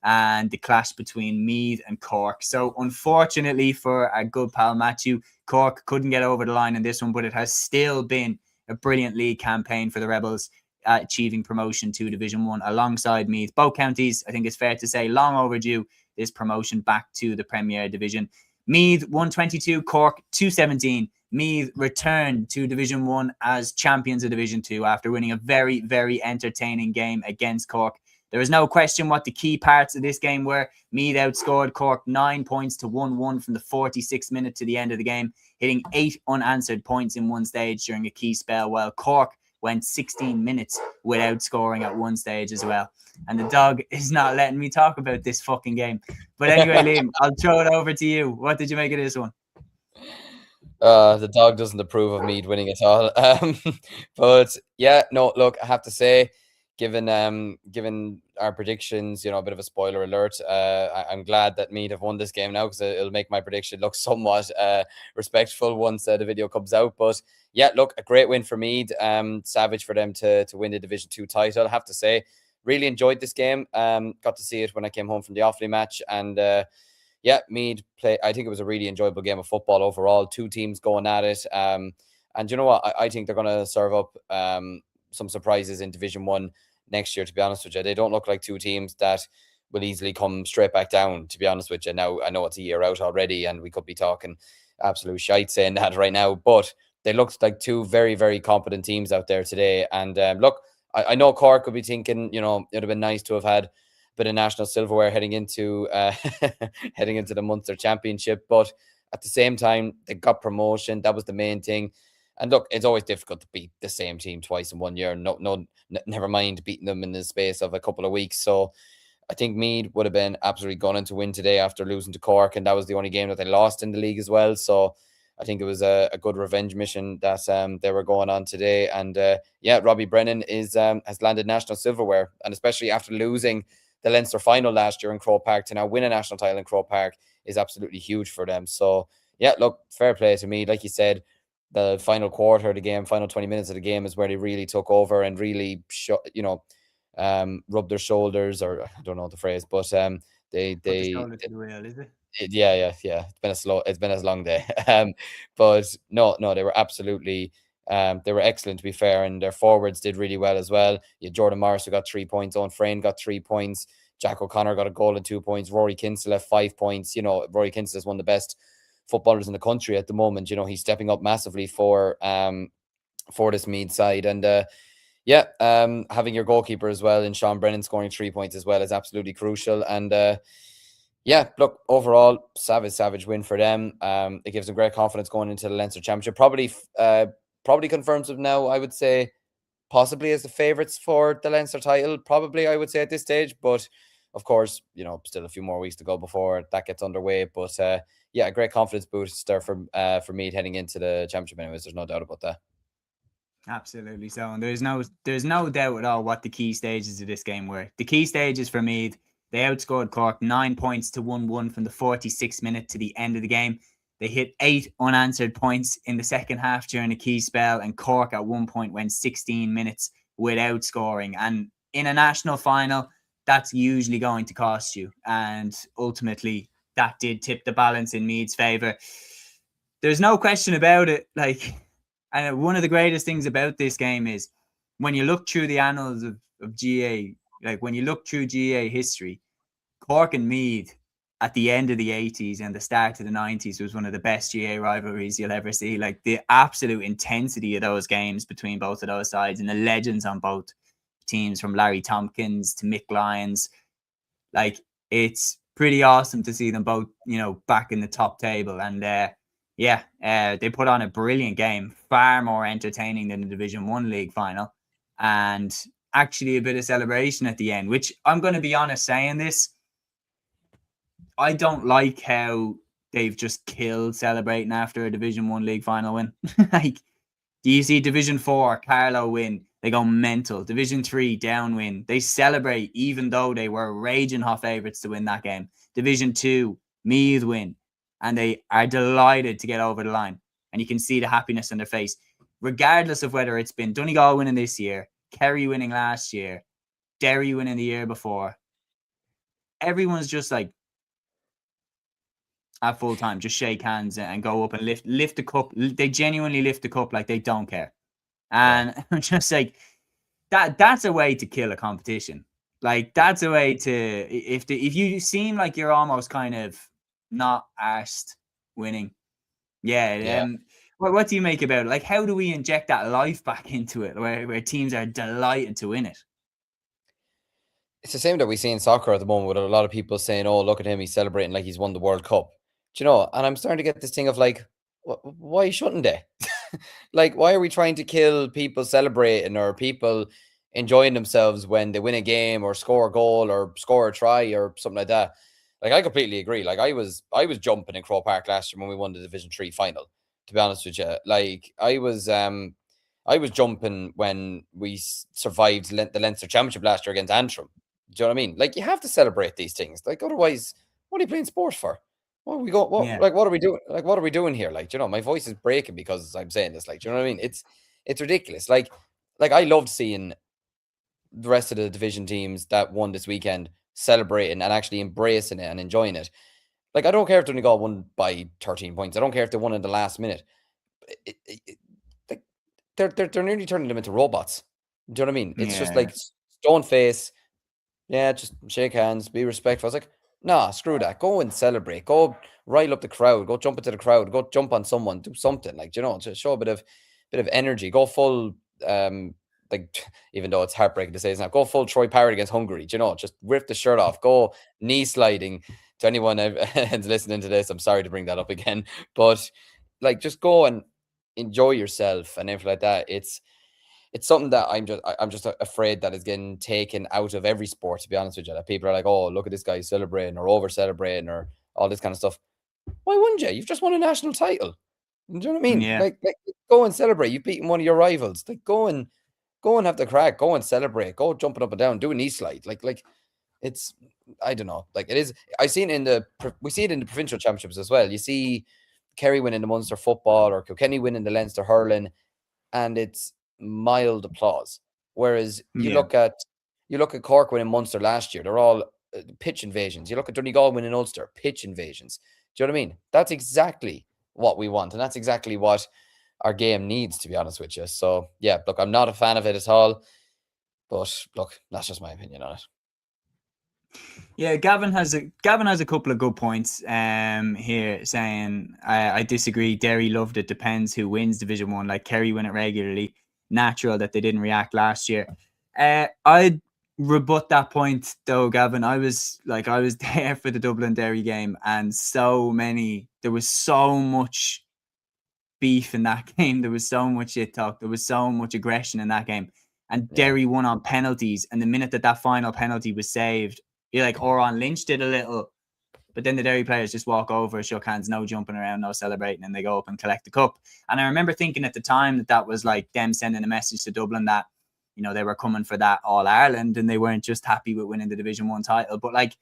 A: and the clash between Meath and Cork. So unfortunately for our good pal Matthew, Cork couldn't get over the line in this one, but it has still been a brilliant league campaign for the Rebels, achieving promotion to Division 1 alongside Meath. Both counties, I think it's fair to say, long overdue this promotion back to the Premier Division. Meath 122, Cork 217. Meath returned to Division 1 as champions of Division 2 after winning a very, very entertaining game against Cork. There is no question what the key parts of this game were. Meath outscored Cork 9 points to 1-1 from the 46th minute to the end of the game, hitting 8 unanswered points in one stage during a key spell, while Cork went 16 minutes without scoring at one stage as well. And the dog is not letting me talk about this fucking game. But anyway, Liam, I'll throw it over to you. What did you make of this one?
B: The dog doesn't approve of Meath winning at all. But yeah, no, look, I have to say, given our predictions, a bit of a spoiler alert, I'm glad that Meath have won this game now, because it'll make my prediction look somewhat respectful once the video comes out. But yeah, look, a great win for Meath. Savage for them to win the Division 2 title. I have to say, really enjoyed this game. Got to see it when I came home from the Offaly match, and yeah, Meath play. I think it was a really enjoyable game of football overall. Two teams going at it, and you know what? I think they're going to serve up some surprises in Division 1 next year, to be honest with you. They don't look like two teams that will easily come straight back down, to be honest with you. Now, I know it's a year out already, and we could be talking absolute shite saying that right now, but they looked like two very, very competent teams out there today. And look, I know Cork could be thinking, it'd have been nice to have had a bit of national silverware heading into the Munster Championship, but at the same time, they got promotion. That was the main thing. And look, it's always difficult to beat the same team twice in 1 year. Never mind beating them in the space of a couple of weeks. So I think Meath would have been absolutely gunning to win today after losing to Cork, and that was the only game that they lost in the league as well. So I think it was a good revenge mission that they were going on today. And yeah, Robbie Brennan has landed national silverware, and especially after losing the Leinster final last year in Croke Park, to now win a national title in Croke Park is absolutely huge for them. So yeah, look, fair play to Meath. Like you said, the final quarter of the game, final 20 minutes of the game is where they really took over and really, rubbed their shoulders, or I don't know the phrase, but they
A: the shoulder to the wheel, is it?
B: Yeah. It's been a long day. But no, they were absolutely, they were excellent, to be fair, and their forwards did really well as well. Yeah, Jordan Morris, who got 3 points, Owen Frayne got 3 points, Jack O'Connor got a goal and 2 points, Rory Kinsella 5 points. Rory Kinsella is one of the best footballers in the country at the moment. He's stepping up massively for this Meath side. And having your goalkeeper as well, and Sean Brennan scoring 3 points as well, is absolutely crucial. And yeah, look, overall, savage win for them. It gives them great confidence going into the Leinster Championship. Probably confirms them now, I would say, possibly as the favourites for the Leinster title. Probably, I would say, at this stage. But of course, still a few more weeks to go before that gets underway. But yeah, a great confidence booster for Meath heading into the championship anyways. There's no doubt about that.
A: Absolutely so. And there's no doubt at all what the key stages of this game were. The key stages for Meath, they outscored Cork 9 points to 1-1 from the 46th minute to the end of the game. They hit 8 unanswered points in the second half during a key spell, and Cork at one point went 16 minutes without scoring. And in a national final, that's usually going to cost you. And ultimately, that did tip the balance in Meath's favour. There's no question about it. And one of the greatest things about this game is when you look through the annals of GA, when you look through GA history, Cork and Meath at the end of the 80s and the start of the 90s was one of the best GA rivalries you'll ever see. Like the absolute intensity of those games between both of those sides and the legends on both teams, from Larry Tompkins to Mick Lyons. Like, it's pretty awesome to see them both, back in the top table. And they put on a brilliant game, far more entertaining than the Division 1 league final. And actually a bit of celebration at the end, which I'm going to be honest saying this, I don't like how they've just killed celebrating after a Division 1 league final win. Like, do you see Division 4, Carlow win? They go mental. Division 3, down win. They celebrate even though they were raging hot favourites to win that game. Division 2, Meath win. And they are delighted to get over the line. And you can see the happiness on their face. Regardless of whether it's been Donegal winning this year, Kerry winning last year, Derry winning the year before. Everyone's just like, at full time, just shake hands and go up and lift the cup. They genuinely lift the cup like they don't care. And I'm just like, that's a way to kill a competition. Like, that's a way to, if you seem like you're almost kind of not arsed winning. What do you make about it? Like, how do we inject that life back into it where teams are delighted to win it?
B: It's the same that we see in soccer at the moment, with a lot of people saying, oh, look at him, he's celebrating like he's won the World Cup. Do you know? And I'm starting to get this thing of like, why shouldn't they? Like, why are we trying to kill people celebrating or people enjoying themselves when they win a game or score a goal or score a try or something like that? Like, I completely agree. Like, I was jumping in Croke Park last year when we won the Division 3 final, to be honest with you. Like, I was jumping when we survived the Leinster Championship last year against Antrim. Do you know what I mean? Like, you have to celebrate these things. Like, otherwise, what are you playing sport for? What are we going? What are we doing? Like, what are we doing here? Like, my voice is breaking because I'm saying this. Like, do you know what I mean? It's ridiculous. Like I loved seeing the rest of the division teams that won this weekend celebrating and actually embracing it and enjoying it. Like, I don't care if Donegal won by 13 points. I don't care if they won in the last minute. Like, they're nearly turning them into robots. Do you know what I mean? It's just like stone face. Yeah, just shake hands, be respectful. I was like, nah, screw that. Go and celebrate. Go rile up the crowd. Go jump into the crowd. Go jump on someone. Do something. Like, just show a bit of energy. Go full, like, even though it's heartbreaking to say it's not, go full Troy Parrott against Hungary. Just rip the shirt off. Go knee sliding. To anyone who's listening to this, I'm sorry to bring that up again, but like, just go and enjoy yourself and everything like that. It's something that I'm just afraid that is getting taken out of every sport, to be honest with you. That people are like, oh, look at this guy celebrating or over celebrating or all this kind of stuff. Why wouldn't you? You've just won a national title. Do you know what I mean?
A: Yeah.
B: Like, go and celebrate. You've beaten one of your rivals. Like, go and have the crack. Go and celebrate. Go jumping up and down. Do a knee slide. Like it's, I don't know. Like, it is. We see it in the provincial championships as well. You see Kerry winning the Munster football or Kilkenny winning the Leinster hurling, and it's mild applause. Whereas you look at Cork winning Munster last year, they're all pitch invasions. You look at Donegal winning Ulster, pitch invasions. Do you know what I mean? That's exactly what we want, and that's exactly what our game needs, to be honest with you. So yeah, look, I'm not a fan of it at all, but look, that's just my opinion on it.
A: Yeah, Gavin has a couple of good points here, saying I disagree. Derry loved it. Depends who wins Division 1. Like, Kerry win it regularly. Natural that they didn't react last year. I'd rebut that point though, Gavin. I was there for the Dublin Derry game, and there was so much beef in that game. There was so much shit talk. There was so much aggression in that game. And Derry won on penalties. And the minute that final penalty was saved, you're like, Oran Lynch did a little, but then the Derry players just walk over, shook hands, no jumping around, no celebrating, and they go up and collect the cup. And I remember thinking at the time that was like them sending a message to Dublin that, they were coming for that All Ireland and they weren't just happy with winning the Division 1 title. But like,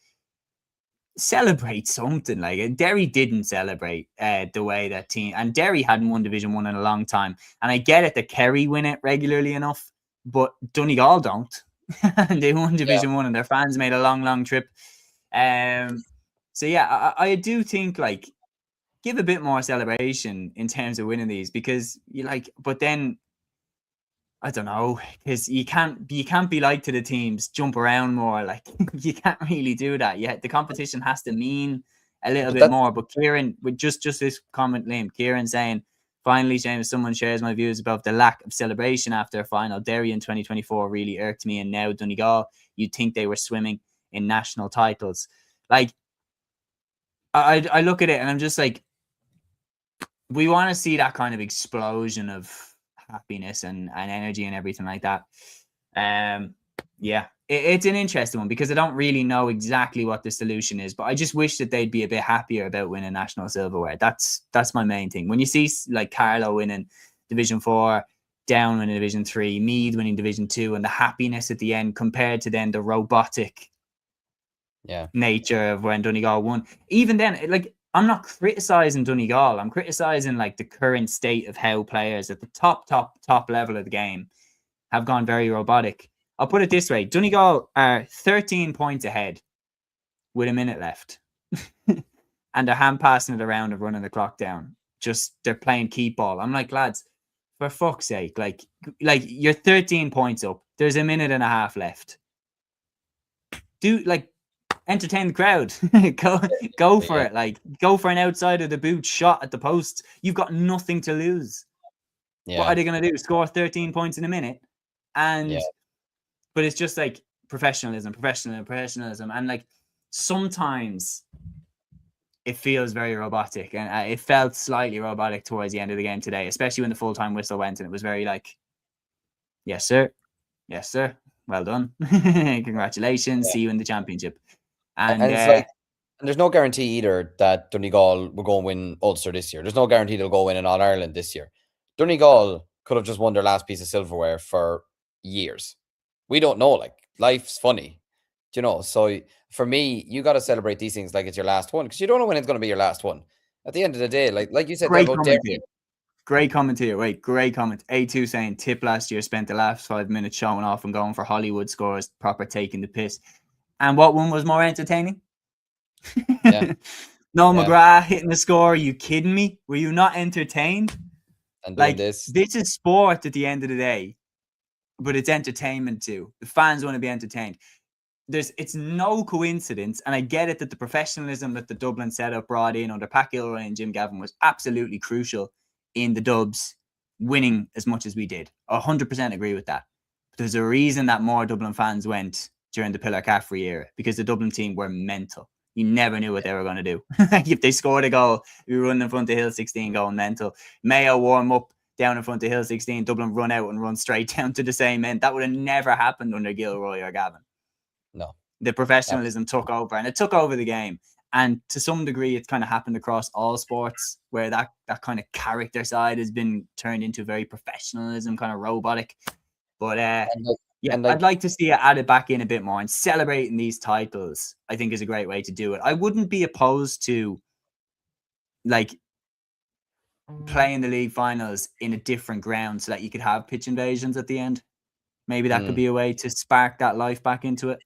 A: celebrate something. Like, Derry didn't celebrate the way that team, and Derry hadn't won Division 1 in a long time. And I get it that Kerry win it regularly enough, but Donegal don't. And they won Division 1 and their fans made a long trip. So yeah, I do think, like, give a bit more celebration in terms of winning these, because you like, but then I don't know, because you can't be like to the teams, jump around more. Like you can't really do that. Yeah, the competition has to mean a little
B: But
A: bit more. But Kieran, with just this comment, Liam, Kieran saying, finally, James, someone shares my views about the lack of celebration after a final. Derry in 2024 really irked me, and now Donegal, you'd think they were swimming in national titles. Like, I look at it and I'm just like, we want to see that kind of explosion of happiness and energy and everything like that. Yeah, it's an interesting one because I don't really know exactly what the solution is, but I just wish that they'd be a bit happier about winning national silverware. That's my main thing. When you see like Carlow winning Division 4, Down winning Division 3, Meath winning Division 2, and the happiness at the end compared to then the robotic nature of when Donegal won. Even then, like, I'm not criticizing Donegal. I'm criticizing like the current state of how players at the top level of the game have gone very robotic. I'll put it this way. Donegal are 13 points ahead with a minute left. And they're hand passing it around and running the clock down. Just they're playing keep ball. I'm like, lads, for fuck's sake, like you're 13 points up. There's a minute and a half left. Entertain the crowd. go for it. Like, go for an outside of the boot shot at the post. You've got nothing to lose. Yeah. What are they going to do? Score 13 points in a minute? But it's just like professionalism. And like sometimes it feels very robotic. And it felt slightly robotic towards the end of the game today, especially when the full-time whistle went and it was very like, yes, sir. Yes, sir. Well done. Congratulations. See you in the championship. And
B: there's no guarantee either that Donegal will go and win Ulster this year. There's no guarantee they'll go win in All-Ireland this year. Donegal could have just won their last piece of silverware for years. We don't know. Like, life's funny, So for me, you got to celebrate these things like it's your last one because you don't know when it's going to be your last one. At the end of the day, like you said,
A: great comment here. Wait, great comment. A2 saying Tip last year spent the last 5 minutes showing off and going for Hollywood scores, proper taking the piss. And what one was more entertaining? Noel McGrath hitting the score. Are you kidding me? Were you not entertained?
B: And like this
A: is sport at the end of the day, but it's entertainment too. The fans want to be entertained. It's no coincidence, and I get it that the professionalism that the Dublin setup brought in under Pat Gilroy and Jim Gavin was absolutely crucial in the Dubs winning as much as we did. 100% agree with that. But there's a reason that more Dublin fans went during the Pillar Caffrey era, because the Dublin team were mental. You never knew what they were going to do. If they scored a goal, we were running in front of Hill 16 going mental. Mayo warm up down in front of Hill 16, Dublin run out and run straight down to the same end. That would have never happened under Gilroy or Gavin.
B: No.
A: The professionalism took over, and it took over the game. And to some degree, it's kind of happened across all sports where that kind of character side has been turned into very professionalism, kind of robotic. But I'd like to see it added back in a bit more, and celebrating these titles, I think, is a great way to do it. I wouldn't be opposed to like playing the league finals in a different ground so that you could have pitch invasions at the end. Maybe that could be a way to spark that life back into it.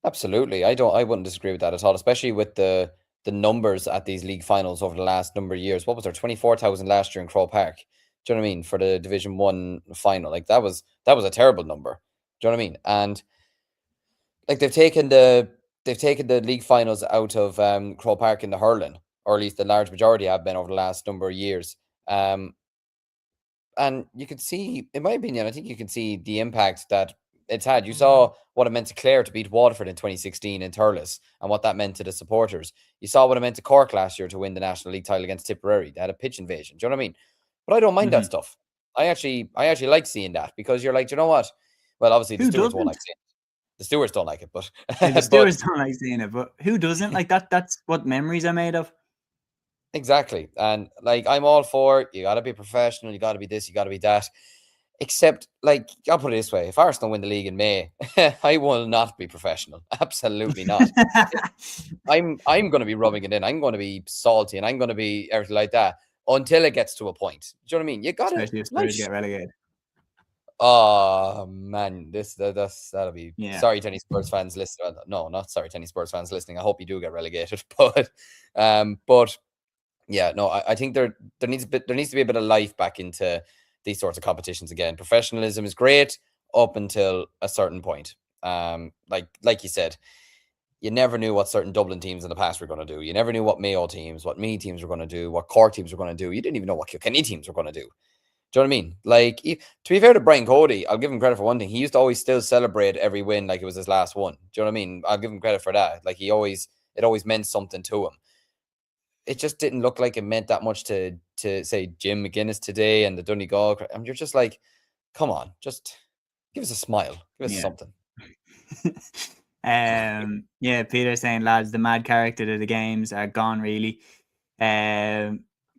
B: Absolutely. I wouldn't disagree with that at all, especially with the numbers at these league finals over the last number of years. What was there? 24,000 last year in Croke Park. Do you know what I mean? For the Division 1 final. Like, that was a terrible number. Do you know what I mean? And like they've taken the league finals out of Croke Park in the hurling, or at least the large majority have been over the last number of years. And you can see, in my opinion, I think you can see the impact that it's had. You saw what it meant to Clare to beat Waterford in 2016 in Thurles, and what that meant to the supporters. You saw what it meant to Cork last year to win the National League title against Tipperary. They had a pitch invasion. Do you know what I mean? But I don't mind that stuff. I actually like seeing that, because you're like, do you know what? Well, obviously the stewards won't like seeing it. The stewards don't like it, but
A: the stewards don't like seeing it. But who doesn't? Like that? That's what memories are made of.
B: Exactly. And like, I'm all for, you got to be professional. You got to be this. You got to be that. Except, like, I'll put it this way: if Arsenal win the league in May, I will not be professional. Absolutely not. I'm going to be rubbing it in. I'm going to be salty, and I'm going to be everything like that until it gets to a point. Do you know what I mean? You got to.
A: Especially if Spurs get relegated.
B: Oh man, that'll be. Yeah. Sorry to any Spurs fans listening. No, not sorry to any Spurs fans listening. I hope you do get relegated, but yeah, no, I think there needs to be a bit of life back into these sorts of competitions again. Professionalism is great up until a certain point. Like you said, you never knew what certain Dublin teams in the past were going to do. You never knew what Mayo teams, what Meath teams were going to do, what Cork teams were going to do. You didn't even know what Kilkenny teams were going to do. Do you know what I mean? Like, to be fair to Brian Cody, I'll give him credit for one thing. He used to always still celebrate every win like it was his last one. Do you know what I mean? I'll give him credit for that. Like, it always meant something to him. It just didn't look like it meant that much to say Jim McGuinness today and the Donegal. I mean, you're just like, come on, just give us a smile, give us something.
A: Peter saying, lads, the mad character of the games are gone, really.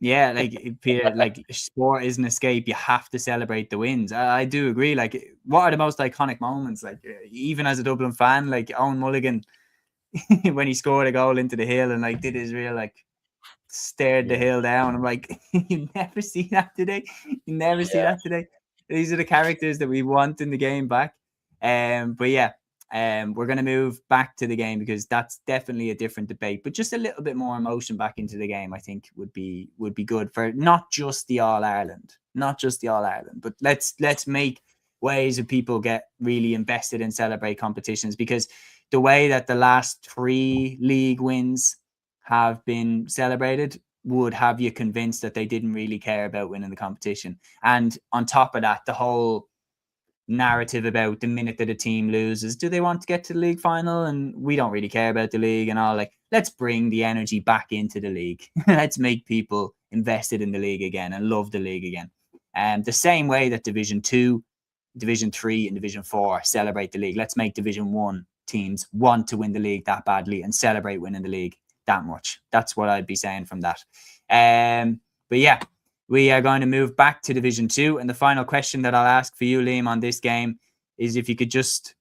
A: Like Peter, like, sport is an escape. You have to celebrate the wins. I do agree. Like, what are the most iconic moments? Like, even as a Dublin fan, like Owen Mulligan when he scored a goal into the hill and like did his real like stared the hill down. I'm like, you never see that today. You never see that today. These are the characters that we want in the game back. We're going to move back to the game because that's definitely a different debate, but just a little bit more emotion back into the game, I think would be good for not just the All-Ireland, but let's make ways of people get really invested and celebrate competitions, because the way that the last 3 league wins have been celebrated would have you convinced that they didn't really care about winning the competition. And on top of that, the whole narrative about the minute that a team loses, do they want to get to the league final? And we don't really care about the league and all. Like, let's bring the energy back into the league. Let's make people invested in the league again and love the league again. And the same way that Division 2, Division 3 and Division 4 celebrate the league, let's make Division 1 teams want to win the league that badly and celebrate winning the league that much. That's what I'd be saying from that. We are going to move back to Division 2. And the final question that I'll ask for you, Liam, on this game is if you could just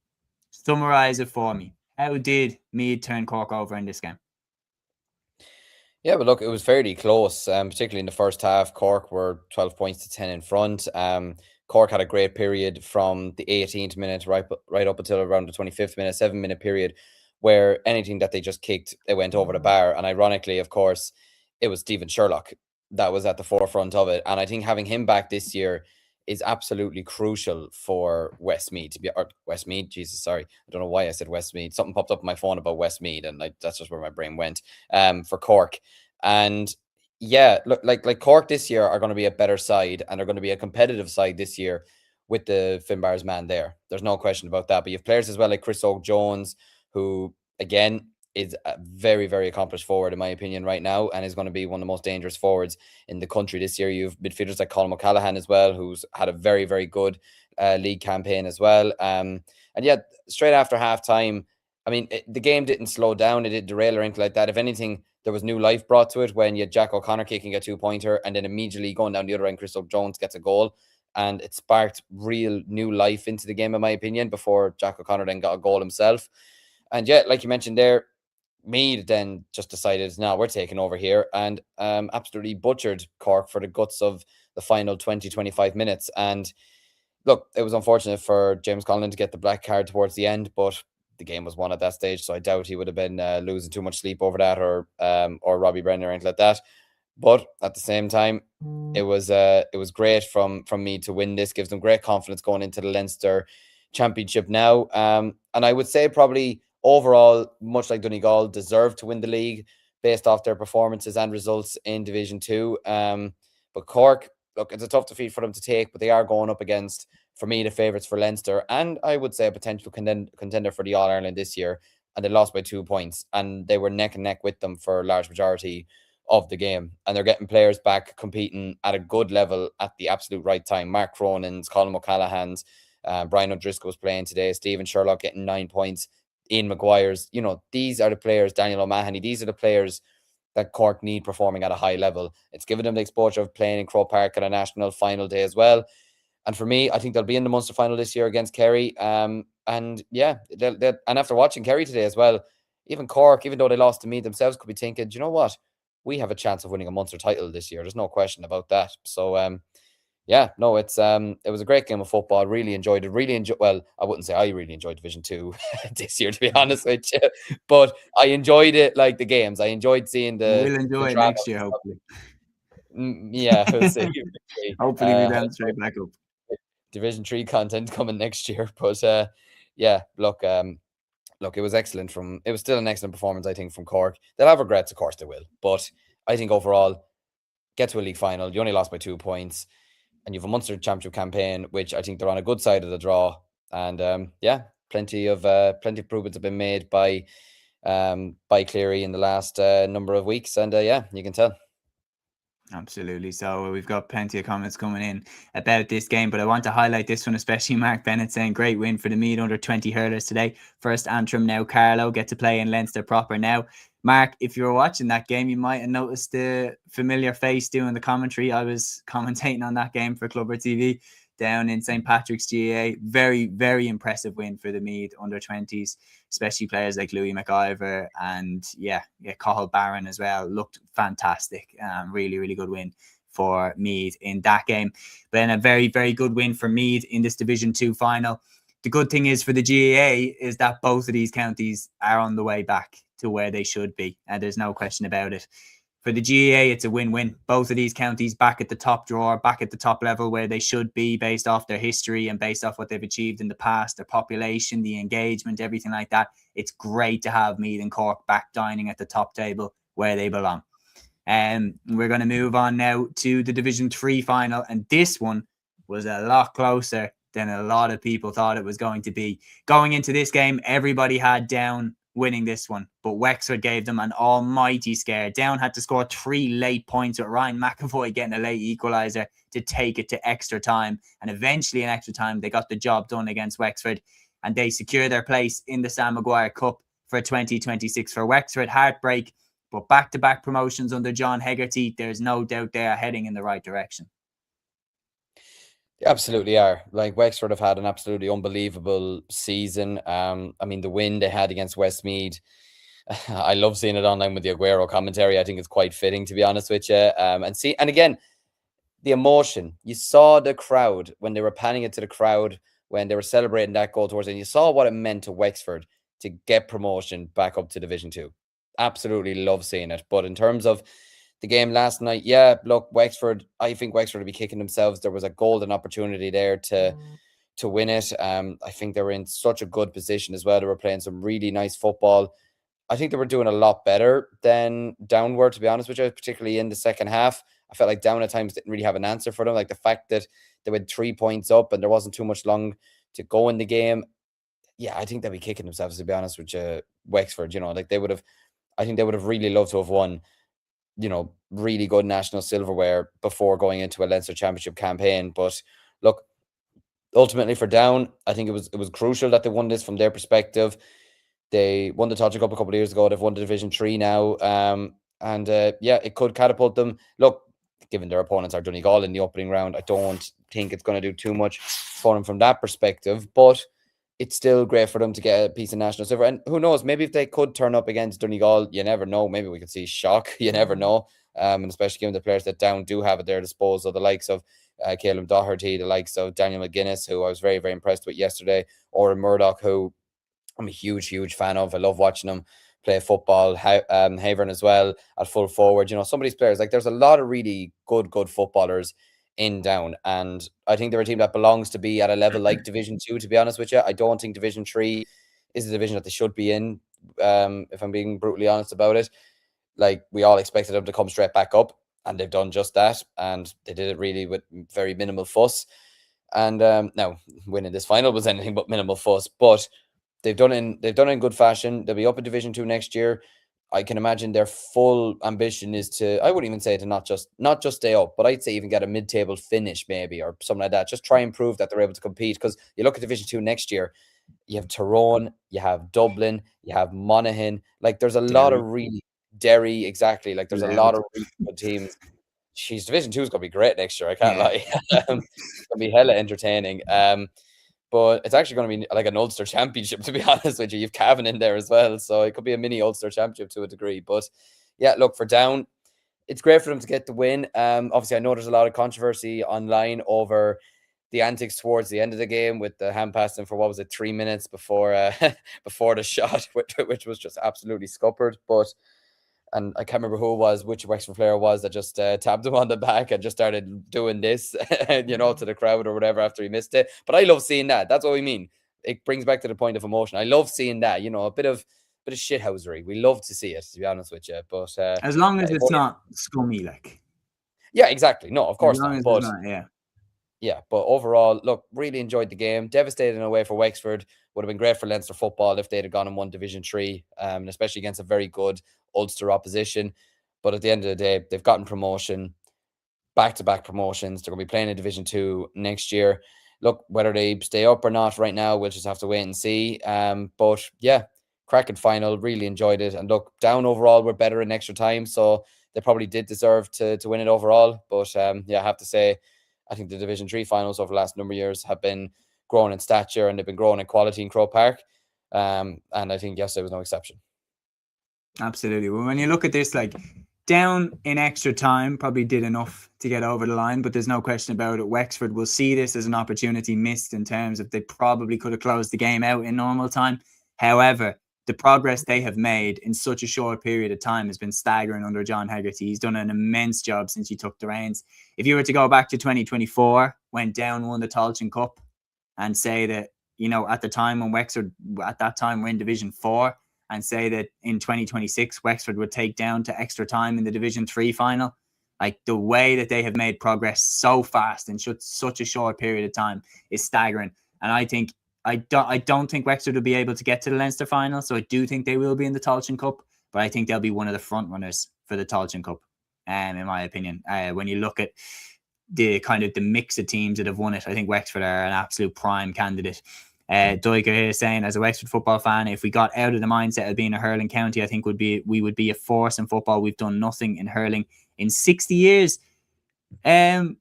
A: summarise it for me. How did Meath turn Cork over in this game?
B: Yeah, but look, it was fairly close, particularly in the first half. Cork were 12 points to 10 in front. Cork had a great period from the 18th minute right up until around the 25th minute, 7-minute period, where anything that they just kicked, it went over the bar. And ironically, of course, it was Stephen Sherlock that was at the forefront of it. And I think having him back this year is absolutely crucial for Westmeath to be, or Westmeath, Jesus, sorry. I don't know why I said Westmeath. Something popped up on my phone about Westmeath, and that's just where my brain went, for Cork. And yeah, look, like Cork this year are going to be a better side, and they're going to be a competitive side this year with the Finbar's man there. There's no question about that. But you have players as well like Chris Oak-Jones, who, again, is a very, very accomplished forward, in my opinion, right now, and is going to be one of the most dangerous forwards in the country this year. You have midfielders like Colm O'Callaghan as well, who's had a very, very good league campaign as well. And yet, straight after half-time, I mean, the game didn't slow down. It didn't derail or anything like that. If anything, there was new life brought to it when you had Jack O'Connor kicking a 2-pointer and then immediately going down the other end, Chris Oak-Jones gets a goal. And it sparked real new life into the game, in my opinion, before Jack O'Connor then got a goal himself. And yet, like you mentioned there, Meath then just decided, no, we're taking over here, and absolutely butchered Cork for the guts of the final 20-25 minutes. And look, it was unfortunate for James Conlon to get the black card towards the end, but the game was won at that stage, so I doubt he would have been losing too much sleep over that, or Robbie Brenner or anything like that. But at the same time, it was great from me to win this. Gives them great confidence going into the Leinster Championship now. And I would say probably overall, much like Donegal, deserved to win the league based off their performances and results in Division 2. But Cork, look, it's a tough defeat for them to take, but they are going up against, for me, the favourites for Leinster, and I would say a potential contender for the All-Ireland this year, and they lost by 2 points, and they were neck and neck with them for a large majority of the game, and they're getting players back competing at a good level at the absolute right time. Mark Cronin's, Colm O'Callaghan's, Brian O'Driscoll's playing today, Stephen Sherlock getting 9 points, Ian Maguire's. You know, these are the players, Daniel O'Mahony, these are the players that Cork need performing at a high level. It's given them the exposure of playing in Croke Park at a national final day as well. And for me, I think they'll be in the Munster final this year against Kerry. And yeah, and after watching Kerry today as well, even Cork, even though they lost to Meath themselves, could be thinking, do you know what? We have a chance of winning a Munster title this year. There's no question about that. So, yeah, no, it was a great game of football. Really enjoyed it. Well, I wouldn't say I really enjoyed Division 2 this year, to be honest with you. But I enjoyed it like the games. I enjoyed seeing
A: We'll enjoy it next year, hopefully.
B: Yeah, we'll see.
A: Hopefully we bounce straight back up.
B: Division 3 content coming next year. But yeah, look, it was excellent it was still an excellent performance, I think, from Cork. They'll have regrets, of course they will. But I think overall, get to a league final, you only lost by 2 points, and you have a Munster Championship campaign, which I think they're on a good side of the draw. And yeah, plenty of improvements have been made by Cleary in the last number of weeks. And yeah, you can tell.
A: Absolutely. So we've got plenty of comments coming in about this game, but I want to highlight this one, especially Mark Bennett saying great win for the Meath under 20 hurlers today. First Antrim, now Carlow, get to play in Leinster proper now. Mark, if you were watching that game, you might have noticed the familiar face doing the commentary. I was commentating on that game for Clubber TV down in St. Patrick's GAA. Very, very impressive win for the Meath under 20s, especially players like Louis McIver and Cathal Barron as well. Looked fantastic. Really, really good win for Meath in that game. But then a very, very good win for Meath in this Division 2 final. The good thing is for the GAA is that both of these counties are on the way back to where they should be. And there's no question about it. For the GAA, it's a win-win. Both of these counties back at the top drawer, back at the top level where they should be based off their history and based off what they've achieved in the past, their population, the engagement, everything like that. It's great to have Meath and Cork back dining at the top table where they belong. We're going to move on now to the Division 3 final. And this one was a lot closer than a lot of people thought it was going to be. Going into this game, everybody had Down winning this one, but Wexford gave them an almighty scare. Down had to score 3 late points with Ryan McAvoy getting a late equaliser to take it to extra time, and eventually in extra time they got the job done against Wexford, and they secure their place in the Sam Maguire Cup for 2026. For Wexford, heartbreak, but back-to-back promotions under John Hegarty, there's no doubt they are heading in the right direction.
B: They absolutely are. Like, Wexford have had an absolutely unbelievable season. I mean, the win they had against Westmeath, I love seeing it online with the Aguero commentary. I think it's quite fitting, to be honest with you. And again, the emotion. You saw the crowd when they were panning it to the crowd when they were celebrating that goal towards it. And you saw what it meant to Wexford to get promotion back up to Division 2. Absolutely love seeing it. But in terms of the game last night, yeah, look, I think Wexford will be kicking themselves. There was a golden opportunity there to win it. I think they were in such a good position as well. They were playing some really nice football. I think they were doing a lot better than Down were, to be honest with you, particularly in the second half. I felt like Down at times didn't really have an answer for them. Like the fact that they went 3 points up and there wasn't too much long to go in the game. Yeah, I think they'd be kicking themselves, to be honest with you, Wexford. Like I think they would have really loved to have won, really good national silverware before going into a Leinster Championship campaign. But look, ultimately for Down, I think it was crucial that they won this from their perspective. They won the Todger Cup a couple of years ago. They've won the Division 3 now. It could catapult them. Look, given their opponents are Donegal in the opening round, I don't think it's going to do too much for them from that perspective. But it's still great for them to get a piece of national silver. And who knows, maybe if they could turn up against Donegal, you never know. Maybe we could see shock. You never know. And especially given the players that Down do have at their disposal, the likes of Caleb Doherty, the likes of Daniel McGuinness, who I was very, very impressed with yesterday, or Murdoch, who I'm a huge, huge fan of. I love watching him play football. Havern as well at full forward. Some of these players, like, there's a lot of really good footballers in Down, and I think they're a team that belongs to be at a level like Division 2, to be honest with you. I don't think Division 3 is the division that they should be in, if I'm being brutally honest about it. Like, we all expected them to come straight back up, and they've done just that, and they did it really with very minimal fuss. And now winning this final was anything but minimal fuss, but they've done it in good fashion. They'll be up in Division 2 next year. I can imagine their full ambition is to, I wouldn't even say to not just stay up, but I'd say even get a mid-table finish maybe, or something like that. Just try and prove that they're able to compete, because you look at Division 2 next year, you have Tyrone, you have Dublin, you have Monaghan. Like, there's a lot of really Derry, exactly. Like, there's a lot of really good teams. Jeez, Division 2 is going to be great next year. I can't lie. It's going to be hella entertaining. But it's actually going to be like an Ulster Championship, to be honest with you. You've Cavan in there as well, so it could be a mini Ulster Championship to a degree. But yeah, look, for Down, it's great for them to get the win. Obviously, I know there's a lot of controversy online over the antics towards the end of the game with the hand passing for, 3 minutes before before the shot, which was just absolutely scuppered. But and I can't remember who it was, which Wexford player it was that just tapped him on the back and just started doing this, to the crowd or whatever after he missed it. But I love seeing that. That's what we mean. It brings back to the point of emotion. I love seeing that, a bit of shithousery. We love to see it, to be honest with you. But
A: as long as it's not scummy, like.
B: Yeah, exactly. No, of course
A: as long
B: not.
A: as
B: But
A: it's not, yeah.
B: Yeah, but overall, look, really enjoyed the game. Devastated in a way for Wexford. Would have been great for Leinster football if they'd have gone and won Division 3, especially against a very good Ulster opposition. But at the end of the day, they've gotten promotion, back-to-back promotions. They're going to be playing in Division 2 next year. Look, whether they stay up or not right now, we'll just have to wait and see. But yeah, cracking final. Really enjoyed it. And look, Down overall, we're better in extra time. So they probably did deserve to win it overall. But yeah, I have to say, I think the Division 3 finals over the last number of years have been growing in stature and they've been growing in quality in Croke Park. And I think yesterday was no exception.
A: Absolutely. Well, when you look at this, like, Down in extra time probably did enough to get over the line, but there's no question about it. Wexford will see this as an opportunity missed in terms of they probably could have closed the game out in normal time. However, the progress they have made in such a short period of time has been staggering under John Hegarty. He's done an immense job since he took the reins. If you were to go back to 2024, when Down won the Tailteann Cup, and say that, at the time when Wexford, at that time, were in Division 4, and say that in 2026, Wexford would take Down to extra time in the Division 3 final, like, the way that they have made progress so fast in such a short period of time is staggering. And I don't think Wexford will be able to get to the Leinster final, so I do think they will be in the Tailteann Cup, but I think they'll be one of the front runners for the Tailteann Cup, in my opinion. When you look at the kind of the mix of teams that have won it, I think Wexford are an absolute prime candidate. Doiker here saying, as a Wexford football fan, if we got out of the mindset of being a hurling county, I think we would be a force in football. We've done nothing in hurling in 60 years. All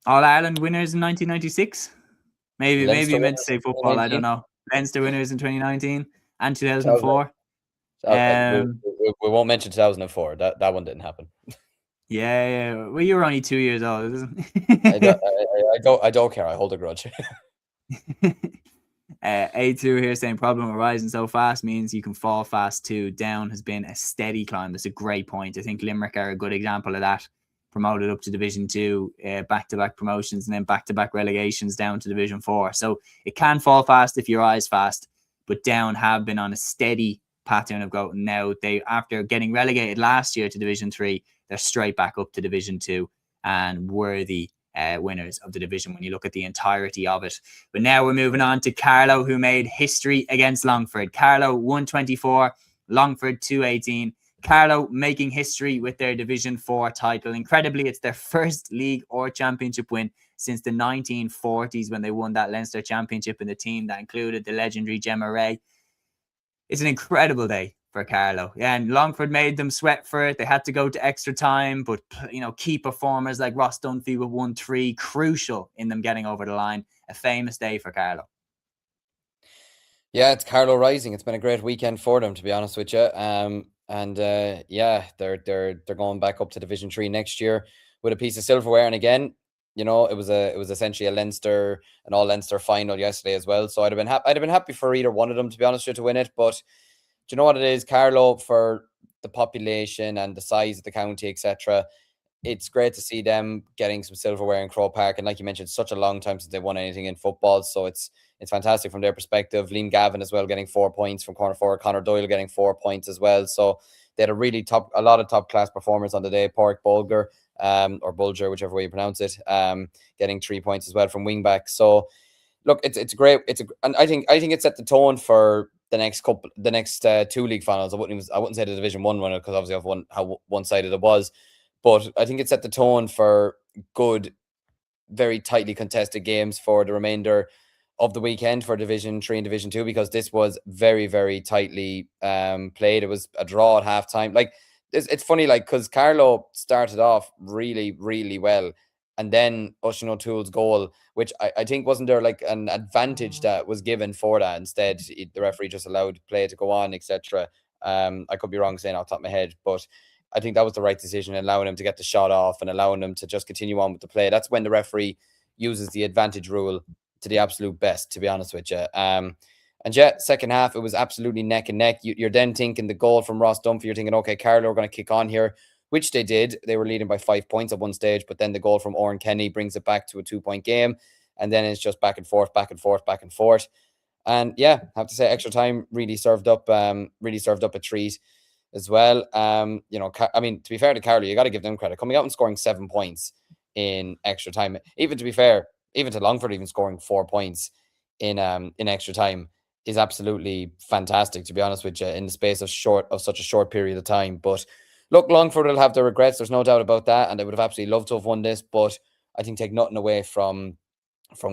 A: Ireland winners in 1996. Maybe you meant to say football. I don't know. Leinster winners in 2019 and 2004.
B: We won't mention 2004. That one didn't happen.
A: Yeah. Well, you were only 2 years old, isn't
B: I don't care. I hold a grudge.
A: A2 here saying, problem rising so fast means you can fall fast too. Down has been a steady climb. That's a great point. I think Limerick are a good example of that. Promoted up to Division 2, back-to-back promotions, and then back-to-back relegations down to Division 4. So it can fall fast if your eyes fast, but Down have been on a steady pattern of going. Now, after getting relegated last year to Division 3, they're straight back up to Division 2 and worthy winners of the division when you look at the entirety of it. But now we're moving on to Carlow, who made history against Longford. Carlow 124, Longford 218. Carlow making history with their Division 4 title. Incredibly, it's their first league or championship win since the 1940s when they won that Leinster Championship in the team that included the legendary Gemma Ray. It's an incredible day for Carlow. Yeah, and Longford made them sweat for it. They had to go to extra time, but key performers like Ross Dunphy with 1-3, crucial in them getting over the line. A famous day for Carlow.
B: Yeah, it's Carlow rising. It's been a great weekend for them, to be honest with you. Yeah, they're going back up to Division 3 next year with a piece of silverware. And again, it was essentially an all Leinster final yesterday as well. So I'd have been happy for either one of them, to be honest with you, to win it. But do you know what it is? Carlow, for the population and the size of the county, etc., it's great to see them getting some silverware in Croke Park. And like you mentioned, such a long time since they won anything in football. So it's fantastic from their perspective. Liam Gavin as well getting 4 points from corner forward. Conor Doyle getting 4 points as well. So they had a lot of top class performers on the day. Pork Bulger, or Bulger, whichever way you pronounce it, getting 3 points as well from wingback. So look, it's great. And I think it set the tone for the next 2 league finals. I wouldn't say the Division 1 winner, because obviously of how one-sided it was. But I think it set the tone for good, very tightly contested games for the remainder of the weekend for Division 3 and Division 2, because this was very, very tightly played. It was a draw at halftime. Like, it's funny, like, because Carlow started off really, really well, and then Oisin O'Toole's goal, which I think wasn't there like an advantage that was given for that. Instead, the referee just allowed play to go on, etc. I could be wrong saying off the top of my head, but I think that was the right decision, allowing him to get the shot off and allowing him to just continue on with the play. That's when the referee uses the advantage rule to the absolute best, to be honest with you. And yeah, second half, it was absolutely neck and neck. You're then thinking the goal from Ross Dunphy, you're thinking, okay, Carlow are going to kick on here, which they did. They were leading by 5 points at one stage, but then the goal from Oren Kenny brings it back to a 2-point game. And then it's just back and forth, back and forth, back and forth. And yeah, I have to say extra time really served up a treat as well. I mean, to be fair to Carlow, you got to give them credit. Coming out and scoring 7 points in extra time. Even to be fair, even to Longford even scoring 4 points in extra time is absolutely fantastic, to be honest with you, in the space of such a short period of time. But look, Longford will have their regrets. There's no doubt about that, and they would have absolutely loved to have won this. But I think take nothing away from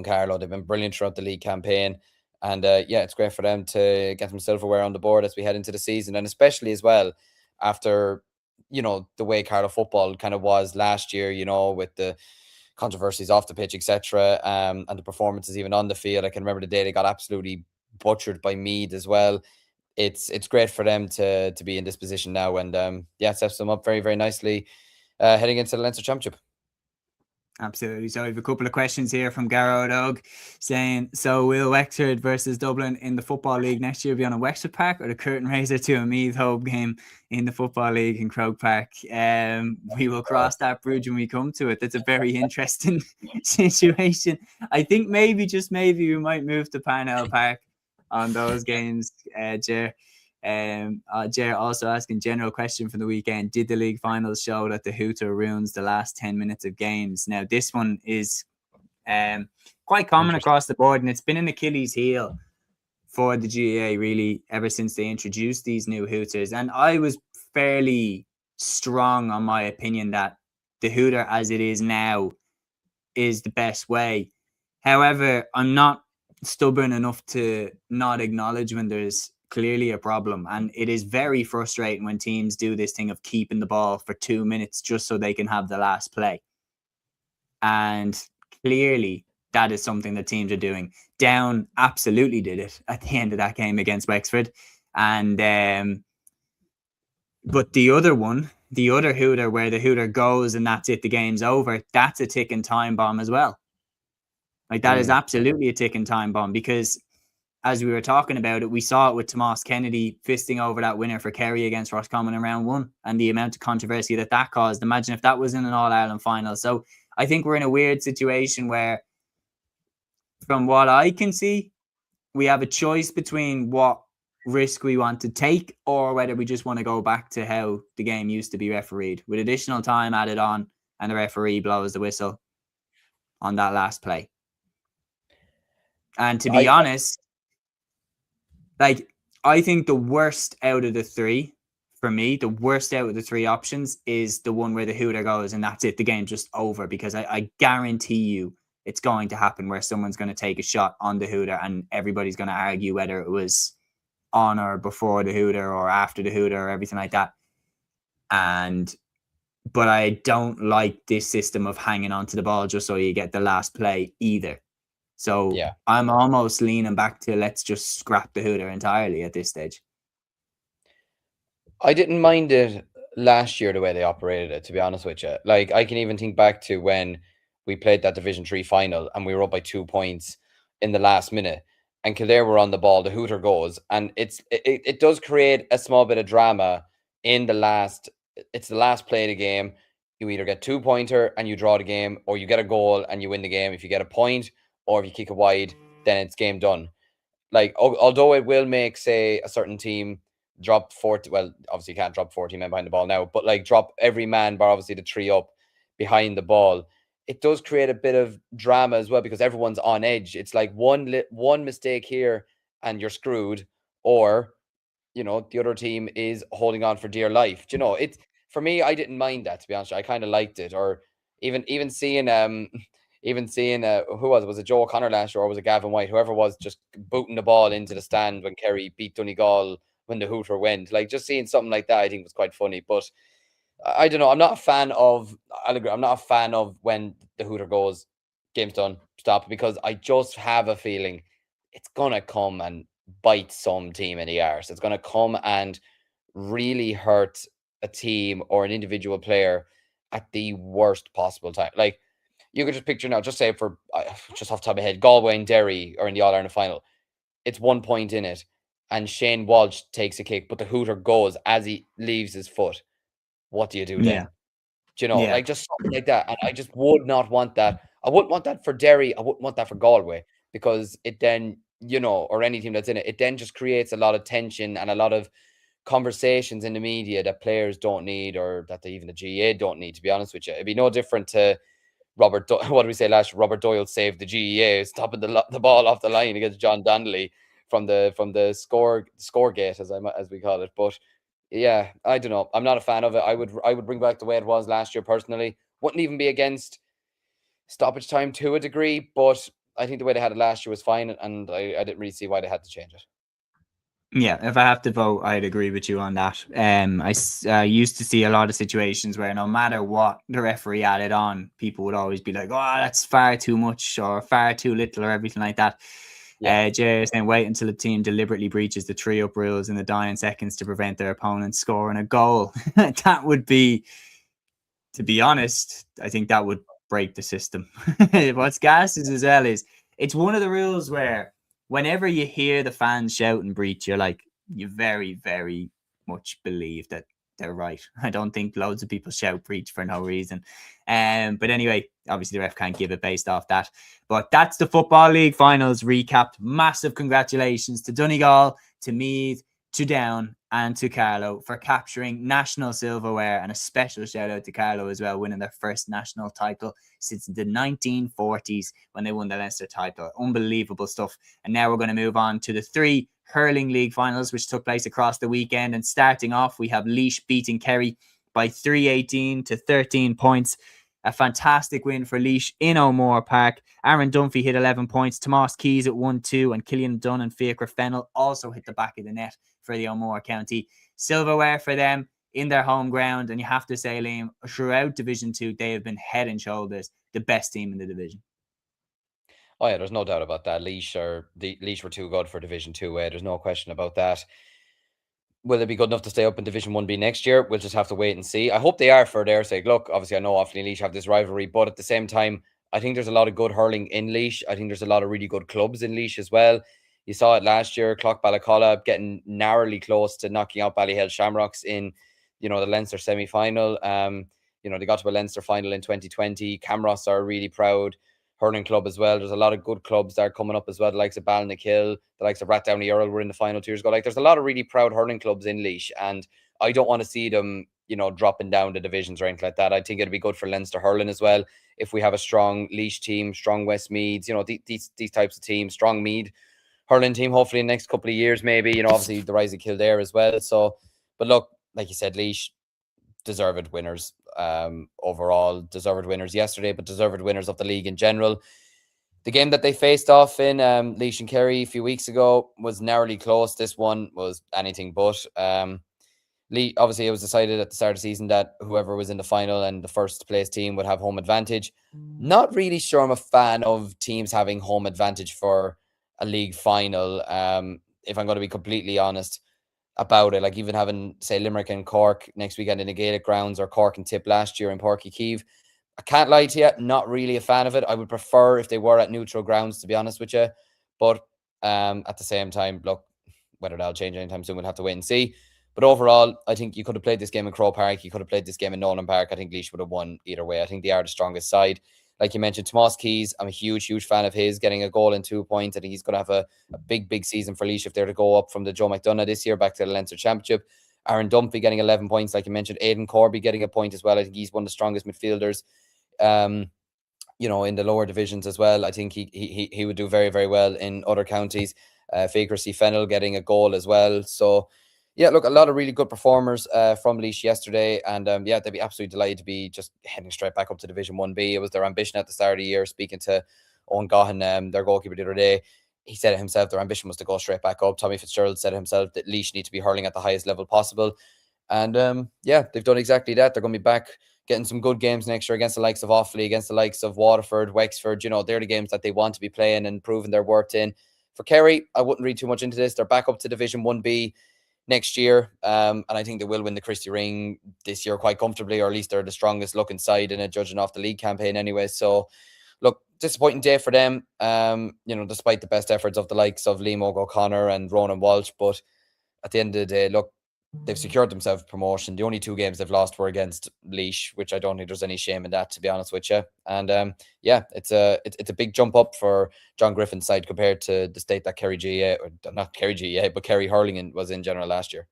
B: Carlow. They've been brilliant throughout the league campaign, and yeah, it's great for them to get some silverware on the board as we head into the season, and especially as well after the way Carlow football kind of was last year. With the controversies off the pitch, etc., and the performances even on the field. I can remember the day they got absolutely butchered by Meath as well. It's great for them to be in this position now, and yeah, it sets them up very, very nicely heading into the Leinster Championship.
A: Absolutely. So we have a couple of questions here from Garrow Dog saying, so will Wexford versus Dublin in the Football League next year be on a Wexford Park or the curtain raiser to a Meath home game in the Football League in Croke Park? We will cross that bridge when we come to it. That's a very interesting situation. I think maybe, just maybe, we might move to Parnell Park on those games, Ger. Jer also asking general question from the weekend: did the league finals show that the hooter ruins the last 10 minutes of games? Now this one is quite common across the board, and it's been an Achilles heel for the GAA really ever since they introduced these new hooters. And I was fairly strong on my opinion that the hooter as it is now is the best way. However, I'm not stubborn enough to not acknowledge when there's clearly a problem, and it is very frustrating when teams do this thing of keeping the ball for 2 minutes just so they can have the last play. And clearly that is something that teams are doing. Down absolutely did it at the end of that game against Wexford, and but the other hooter where the hooter goes and that's it, the game's over, that's a ticking time bomb as well. Like that is absolutely a ticking time bomb, because as we were talking about it, we saw it with Tomas Kennedy fisting over that winner for Kerry against Roscommon in round 1, and the amount of controversy that caused. Imagine if that was in an All-Ireland final. So I think we're in a weird situation where, from what I can see, we have a choice between what risk we want to take or whether we just want to go back to how the game used to be refereed, with additional time added on and the referee blows the whistle on that last play. And to be honest, like, I think the worst out of the three, for me, the worst out of the three options is the one where the hooter goes and that's it, the game's just over, because I guarantee you it's going to happen where someone's going to take a shot on the hooter and everybody's going to argue whether it was on or before the hooter or after the hooter or everything like that. But I don't like this system of hanging on to the ball just so you get the last play either. So yeah, I'm almost leaning back to let's just scrap the hooter entirely at this stage.
B: I didn't mind it last year, the way they operated it, to be honest with you. Like, I can even think back to when we played that Division 3 final and we were up by 2 points in the last minute and Kildare were on the ball, the hooter goes, and it does create a small bit of drama in the last play of the game. You either get 2-pointer and you draw the game, or you get a goal and you win the game. If you get a point, or if you kick it wide, then it's game done. Like, although it will make, say, a certain team drop 40, well, obviously you can't drop 40 men behind the ball now, but like drop every man bar obviously the 3 up behind the ball, it does create a bit of drama as well, because everyone's on edge. It's like one mistake here and you're screwed, or the other team is holding on for dear life. It's, for me, I didn't mind that, to be honest. I kind of liked it. Or even seeing who was it Joe O'Connor last year, or was it Gavin White, whoever was, just booting the ball into the stand when Kerry beat Donegal when the hooter went. Like, just seeing something like that, I think was quite funny. But I don't know. I'm not a fan of. I'll agree. I'm not a fan of when the hooter goes, game's done, stop, because I just have a feeling it's gonna come and bite some team in the arse. It's gonna come and really hurt a team or an individual player at the worst possible time. Like, you could just picture now, just say just off the top of my head, Galway and Derry are in the All-Ireland final. it's 1 point in it, and Shane Walsh takes a kick, but the hooter goes as he leaves his foot. What do you do then? Do you know,
A: Yeah.
B: like just something like that? And I just would not want that. I wouldn't want that for Derry. I wouldn't want that for Galway, because it then, or any team that's in it, it then just creates a lot of tension and a lot of conversations in the media that players don't need, or that even the GA don't need, to be honest with you. It'd be no different to what did we say last year? Robert Doyle saved the GEA, stopping the ball off the line against John Donnelly from the score gate, as we call it. But yeah, I don't know. I'm not a fan of it. I would bring back the way it was last year personally. Wouldn't even be against stoppage time to a degree, but I think the way they had it last year was fine, and I didn't really see why they had to change it.
A: Yeah, if I have to vote, I'd agree with you on that. I used to see a lot of situations where no matter what the referee added on, people would always be like, "Oh, that's far too much," or "far too little," or everything like that.
B: Yeah.
A: Just then wait until a team deliberately breaches the 3-up rules in the dying seconds to prevent their opponent scoring a goal. That would be, to be honest, I think that would break the system. What's gas is as well is it's one of the rules where whenever you hear the fans shout and breach, you're like, you very, very much believe that they're right. I don't think loads of people shout breach for no reason. But anyway, obviously the ref can't give it based off that. But that's the Football League finals recapped. Massive congratulations to Donegal, to Meath, to Down, and to Carlow for capturing national silverware, and a special shout out to Carlow as well, winning their first national title since the 1940s when they won the Leinster title. Unbelievable stuff. And now we're going to move on to the 3 Hurling League finals, which took place across the weekend. And starting off, we have Laois beating Kerry by 318 to 13 points. A fantastic win for Laois in O'Moore Park. Aaron Dunphy hit 11 points. Tomas Keys at 1-2, and Killian Dunn and Fiacre Fennell also hit the back of the net for the O'Moore County. Silverware for them in their home ground, and you have to say, Liam, throughout Division 2, they have been head and shoulders the best team in the division.
B: Oh yeah, there's no doubt about that. Laois were too good for Division 2A. There's no question about that. Will they be good enough to stay up in Division 1B next year? We'll just have to wait and see. I hope they are, for their sake. Look, obviously I know Offaly and Laois have this rivalry, but at the same time, I think there's a lot of good hurling in Laois. I think there's a lot of really good clubs in Laois as well. You saw it last year, Clock Balacolla getting narrowly close to knocking out Ballyhale Shamrocks in, the Leinster semi-final. They got to a Leinster final in 2020. Camross are really proud hurling club as well. There's a lot of good clubs that are coming up as well, the likes of Balnakill, the likes of Rathdowney Earl were in the final 2 years ago. Like, there's a lot of really proud hurling clubs in Laois, and I don't want to see them, dropping down the divisions or anything like that. I think it'd be good for Leinster hurling as well if we have a strong Laois team, strong Westmeads, these types of teams, strong Meath hurling team, hopefully in the next couple of years, maybe, obviously the rise of Kildare as well. So, but look, like you said, Laois, deserved winners, overall deserved winners yesterday, but deserved winners of the league in general. The game that they faced off in Laois and Kerry a few weeks ago was narrowly close. This one was anything but. Obviously, it was decided at the start of the season that whoever was in the final and the first place team would have home advantage. Not really sure I'm a fan of teams having home advantage for a league final, if I'm going to be completely honest about it. Like, even having, say, Limerick and Cork next weekend in the Gaelic grounds, or Cork and Tip last year in Páirc Uí Chaoimh, I can't lie to you, not really a fan of it. I would prefer if they were at neutral grounds, to be honest with you. But at the same time, look, whether that'll change anytime soon, we'll have to wait and see. But overall, I think you could have played this game in Croke Park. You could have played this game in Nolan Park. I think Laois would have won either way. I think they are the strongest side. Like you mentioned, Tomas Keys, I'm a huge, huge fan of his, getting a goal in 2 points. I think he's going to have a big, big season for Laois if they're to go up from the Joe McDonagh this year back to the Leinster Championship. Aaron Dunphy getting 11 points, like you mentioned. Aidan Corby getting a point as well. I think he's one of the strongest midfielders, in the lower divisions as well. I think he would do very, very well in other counties. Fiacre Fennell getting a goal as well. So, yeah, look, a lot of really good performers from Laois yesterday. And they'd be absolutely delighted to be just heading straight back up to Division 1B. It was their ambition at the start of the year. Speaking to Owen Gahan, their goalkeeper the other day, he said it himself, their ambition was to go straight back up. Tommy Fitzgerald said it himself that Laois need to be hurling at the highest level possible. And they've done exactly that. They're going to be back getting some good games next year against the likes of Offaly, against the likes of Waterford, Wexford. They're the games that they want to be playing and proving their worth in. For Kerry, I wouldn't read too much into this. They're back up to Division 1B next year. And I think they will win the Christie Ring this year quite comfortably, or at least they're the strongest looking side in it, judging off the league campaign anyway. So look, disappointing day for them. Despite the best efforts of the likes of Liam O'Connor and Ronan Walsh, but at the end of the day, look, they've secured themselves promotion. The only 2 games they've lost were against Laois, which I don't think there's any shame in that, to be honest with you. And it's a big jump up for John Griffin's side compared to the state that Kerry GAA, or not Kerry GAA, but Kerry Hurling was in general last year.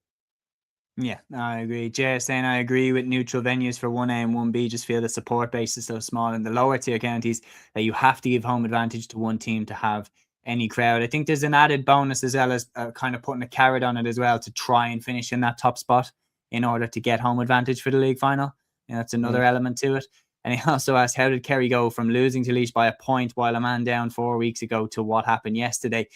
A: Yeah, I agree. Jay saying I agree with neutral venues for 1A and 1B. Just feel the support base is so small in the lower tier counties that you have to give home advantage to one team to have any crowd. I think there's an added bonus as well as kind of putting a carrot on it as well to try and finish in that top spot in order to get home advantage for the league final. And that's another element to it. And he also asked, how did Kerry go from losing to Laois by a point while a man down 4 weeks ago to what happened yesterday?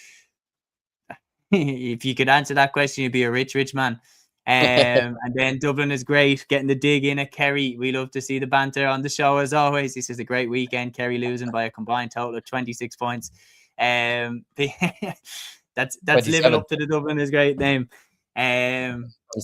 A: If you could answer that question, you'd be a rich, rich man. And then Dublin is great, getting the dig in at Kerry. We love to see the banter on the show as always. This is a great weekend. Kerry losing by a combined total of 26 points. That's living up to the Dublin is great name. But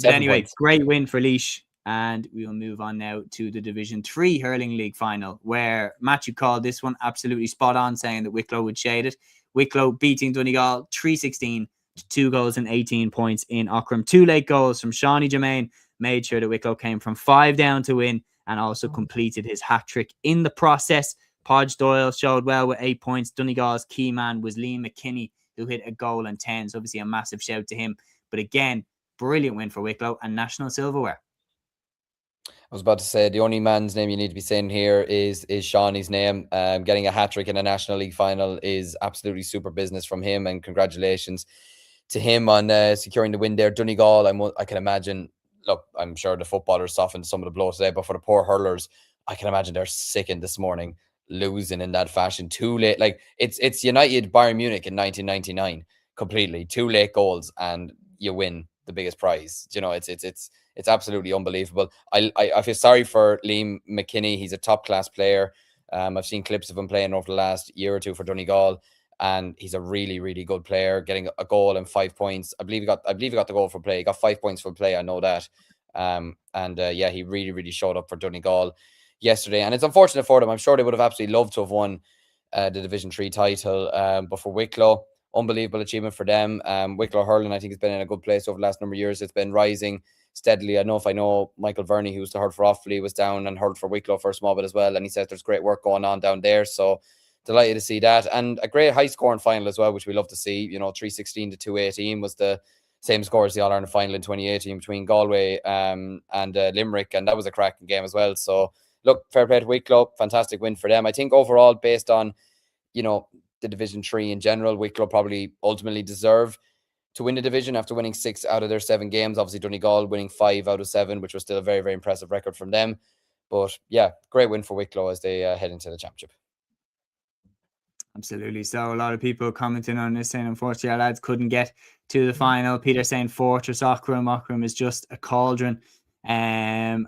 A: anyway, points. Great win for Laois. And we will move on now to the Division 3 Hurling League final, where Matthew called this one absolutely spot on, saying that Wicklow would shade it. Wicklow beating Donegal 3-16. 2 goals and 18 points in Ockram. 2 late goals from Shawnee Germain made sure that Wicklow came from 5 down to win and also completed his hat-trick in the process. Podge Doyle showed well with 8 points. Donegal's key man was Liam McKinney, who hit a goal and 10. So obviously a massive shout to him. But again, brilliant win for Wicklow and National Silverware.
B: I was about to say, the only man's name you need to be saying here is Shawnee's name. Getting a hat-trick in a National League final is absolutely super business from him, and congratulations to him on securing the win there. Donegal, I can imagine, look, I'm sure the footballers softened some of the blow today, but for the poor hurlers, I can imagine they're sickened this morning, losing in that fashion. 2 late, like it's United Bayern Munich in 1999, completely. 2 late goals and you win the biggest prize. It's absolutely unbelievable. I feel sorry for Liam McKinney. He's a top class player. I've seen clips of him playing over the last year or 2 for Donegal. And he's a really, really good player, getting a goal and 5 points. I believe he got the goal for play. He got 5 points for play. I know that. He really, really showed up for Donegal yesterday. And it's unfortunate for them. I'm sure they would have absolutely loved to have won the Division 3 title. But for Wicklow, unbelievable achievement for them. Wicklow Hurling, I think, has been in a good place over the last number of years. It's been rising steadily. I know Michael Verney, who was to hurl for Offaly, was down and hurled for Wicklow for a small bit as well. And he says there's great work going on down there. So delighted to see that. And a great high scoring final as well, which we love to see. 3-16 to 2-18 was the same score as the All-Ireland final in 2018 between Galway and Limerick. And that was a cracking game as well. So look, fair play to Wicklow. Fantastic win for them. I think overall, based on, the Division 3 in general, Wicklow probably ultimately deserve to win the division after winning 6 out of their 7 games. Obviously, Donegal winning 5 out of 7, which was still a very, very impressive record from them. But yeah, great win for Wicklow as they head into the championship.
A: Absolutely. So a lot of people commenting on this saying, unfortunately, our lads couldn't get to the final. Peter saying Fortress Ockram. Ockram is just a cauldron. And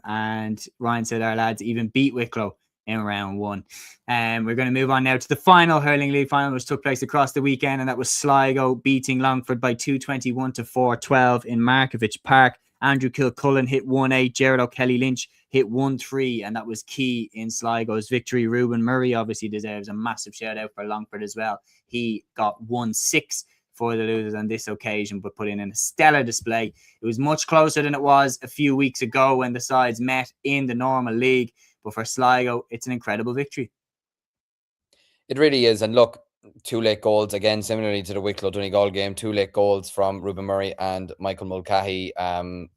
A: Ryan said our lads even beat Wicklow in round 1. We're going to move on now to the final Hurling League final, which took place across the weekend. And that was Sligo beating Longford by 221 to 412 in Markovich Park. Andrew Kilcullen hit 1-8. Gerald O'Kelly Lynch hit 1-3, and that was key in Sligo's victory. Reuben Murray obviously deserves a massive shout out for Longford as well. He got 1-6 for the losers on this occasion, but put in a stellar display. It was much closer than it was a few weeks ago when the sides met in the normal league. But for Sligo, it's an incredible victory.
B: It really is. And look, 2 late goals, again, similarly to the Wicklow Donegal game, 2 late goals from Reuben Murray and Michael Mulcahy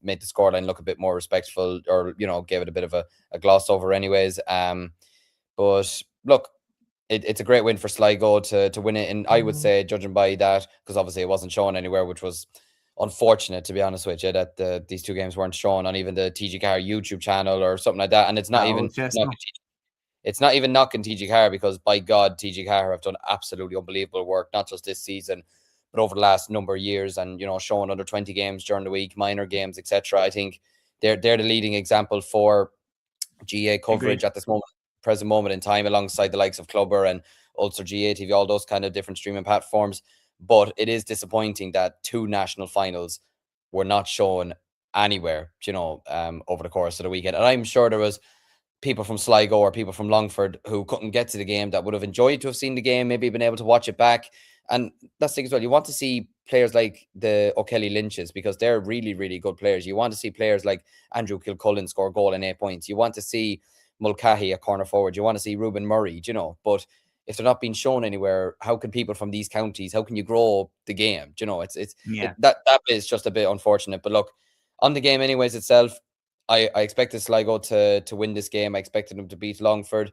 B: made the scoreline look a bit more respectful, or, gave it a bit of a gloss over anyways. But look, it's a great win for Sligo to win it. And I would say, judging by that, because obviously it wasn't shown anywhere, which was unfortunate, to be honest with you, that these 2 games weren't shown on even the TG Car YouTube channel or something like that. And it's not it's not even knocking TG Car, because by God, TG Car have done absolutely unbelievable work, not just this season, but over the last number of years, and showing under 20 games during the week, minor games, etc. I think they're the leading example for GA coverage at this present moment in time, alongside the likes of Clubber and Ulster GA TV, all those kind of different streaming platforms. But it is disappointing that 2 national finals were not shown anywhere, over the course of the weekend. And I'm sure there was people from Sligo or people from Longford who couldn't get to the game that would have enjoyed to have seen the game, maybe been able to watch it back. And that's the thing as well. You want to see players like the O'Kelly Lynches because they're really, really good players. You want to see players like Andrew Kilcullen score a goal in 8 points. You want to see Mulcahy a corner forward. You want to see Ruben Murray, but if they're not being shown anywhere, how can people from these counties, how can you grow the game? That is just a bit unfortunate. But look, on the game anyways itself, I expected Sligo to win this game. I expected them to beat Longford.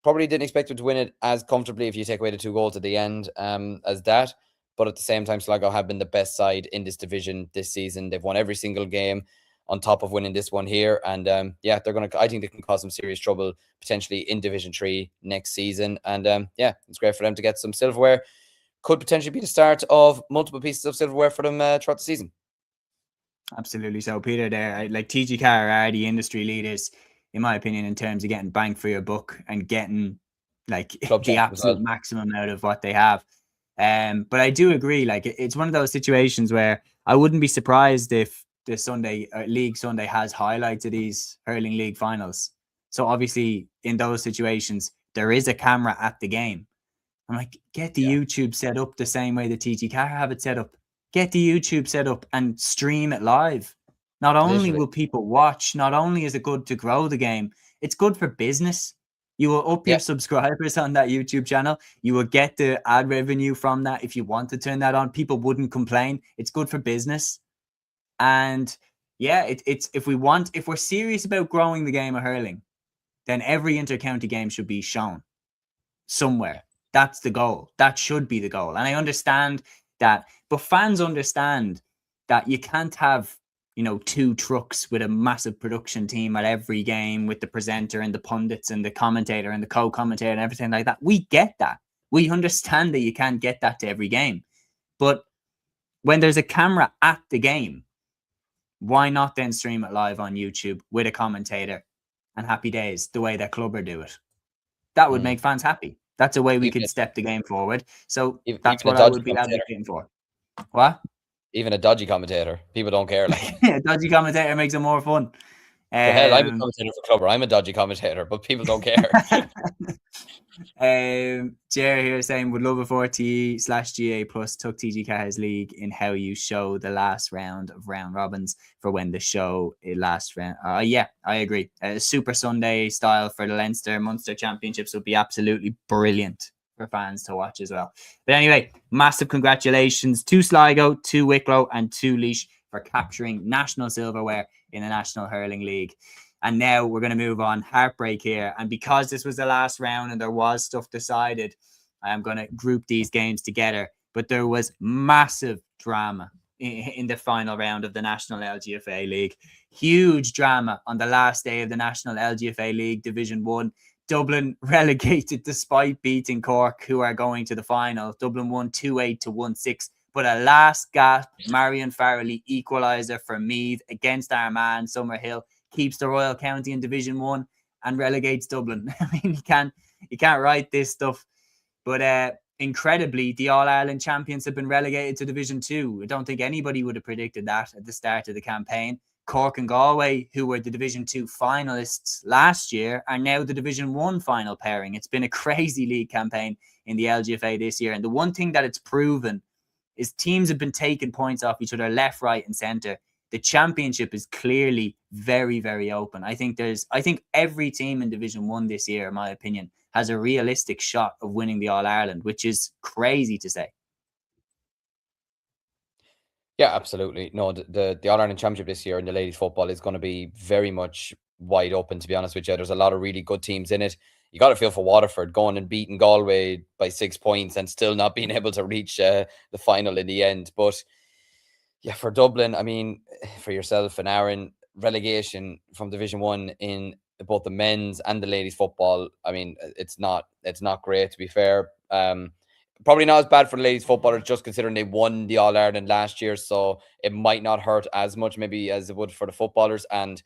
B: Probably didn't expect them to win it as comfortably if you take away the 2 goals at the end as that. But at the same time, Sligo have been the best side in this division this season. They've won every single game on top of winning this one here. And they're going to, I think they can cause some serious trouble potentially in Division 3 next season. And it's great for them to get some silverware. Could potentially be the start of multiple pieces of silverware for them throughout the season.
A: Absolutely. So, Peter, there, like TG Carr are the industry leaders, in my opinion, in terms of getting bang for your buck and getting like the absolute maximum out of what they have. But I do agree, like it's one of those situations where I wouldn't be surprised if the Sunday League Sunday has highlights of these hurling league finals. So obviously in those situations, there is a camera at the game. I'm like, get the YouTube set up the same way the TG Carr have it set up. Get the YouTube set up and stream it live. Not only will people watch, not only is it good to grow the game, it's good for business. You will up your subscribers on that YouTube channel. You will get the ad revenue from that. If you want to turn that on, people wouldn't complain. It's good for business. And it's if we're serious about growing the game of hurling, then every inter-county game should be shown somewhere. That's the goal. That should be the goal. And I understand that, but fans understand that you can't have 2 trucks with a massive production team at every game with the presenter and the pundits and the commentator and the co-commentator and everything like that. We get that. We understand that you can't get that to every game. But when there's a camera at the game, why not then stream it live on YouTube with a commentator and happy days the way that Clubber do it? That would make fans happy. That's a way we could step the game forward. So that's what I would be advocating for. What?
B: Even a dodgy commentator. People don't care. Like
A: a dodgy commentator makes it more fun.
B: Hell, I'm a commentator for Clubber. I'm a dodgy commentator, but people don't care.
A: Jerry here saying would love a 4TE/GA plus tuck TG Carr's league in how you show the last round of round robins for when the show last round. I agree. Super Sunday style for the Leinster Munster Championships would be absolutely brilliant for fans to watch as well. But anyway, massive congratulations to Sligo, to Wicklow, and to Laois for capturing national silverware in the National Hurling League. And now we're going to move on. Heartbreak here. And because this was the last round and there was stuff decided, I am going to group these games together. But there was massive drama in the final round of the National LGFA League. Huge drama on the last day of the National LGFA League Division 1. Dublin relegated despite beating Cork, who are going to the final. Dublin won 2-8 to 1-6. But a last gasp Marion Farrelly equaliser for Meath against Armagh Summerhill keeps the Royal County in Division 1 and relegates Dublin. I mean, you can't write this stuff. But incredibly, the All-Ireland champions have been relegated to Division 2. I don't think anybody would have predicted that at the start of the campaign. Cork and Galway, who were the Division 2 finalists last year, are now the Division 1 final pairing. It's been a crazy league campaign in the LGFA this year. And the one thing that it's proven is teams have been taking points off each other left, right, and centre. The championship is clearly very, very open. I think every team in Division 1 this year, in my opinion, has a realistic shot of winning the All-Ireland, which is crazy to say.
B: Yeah, absolutely. No, the All-Ireland Championship this year in the ladies football is going to be very much wide open, to be honest with you. There's a lot of really good teams in it. You got to feel for Waterford going and beating Galway by 6 points and still not being able to reach the final in the end. But yeah, for Dublin, I mean, for yourself and Aaron, relegation from Division 1 in both the men's and the ladies football, I mean, it's not great, to be fair. Probably not as bad for the ladies footballers, just considering they won the All-Ireland last year, so it might not hurt as much maybe as it would for the footballers. And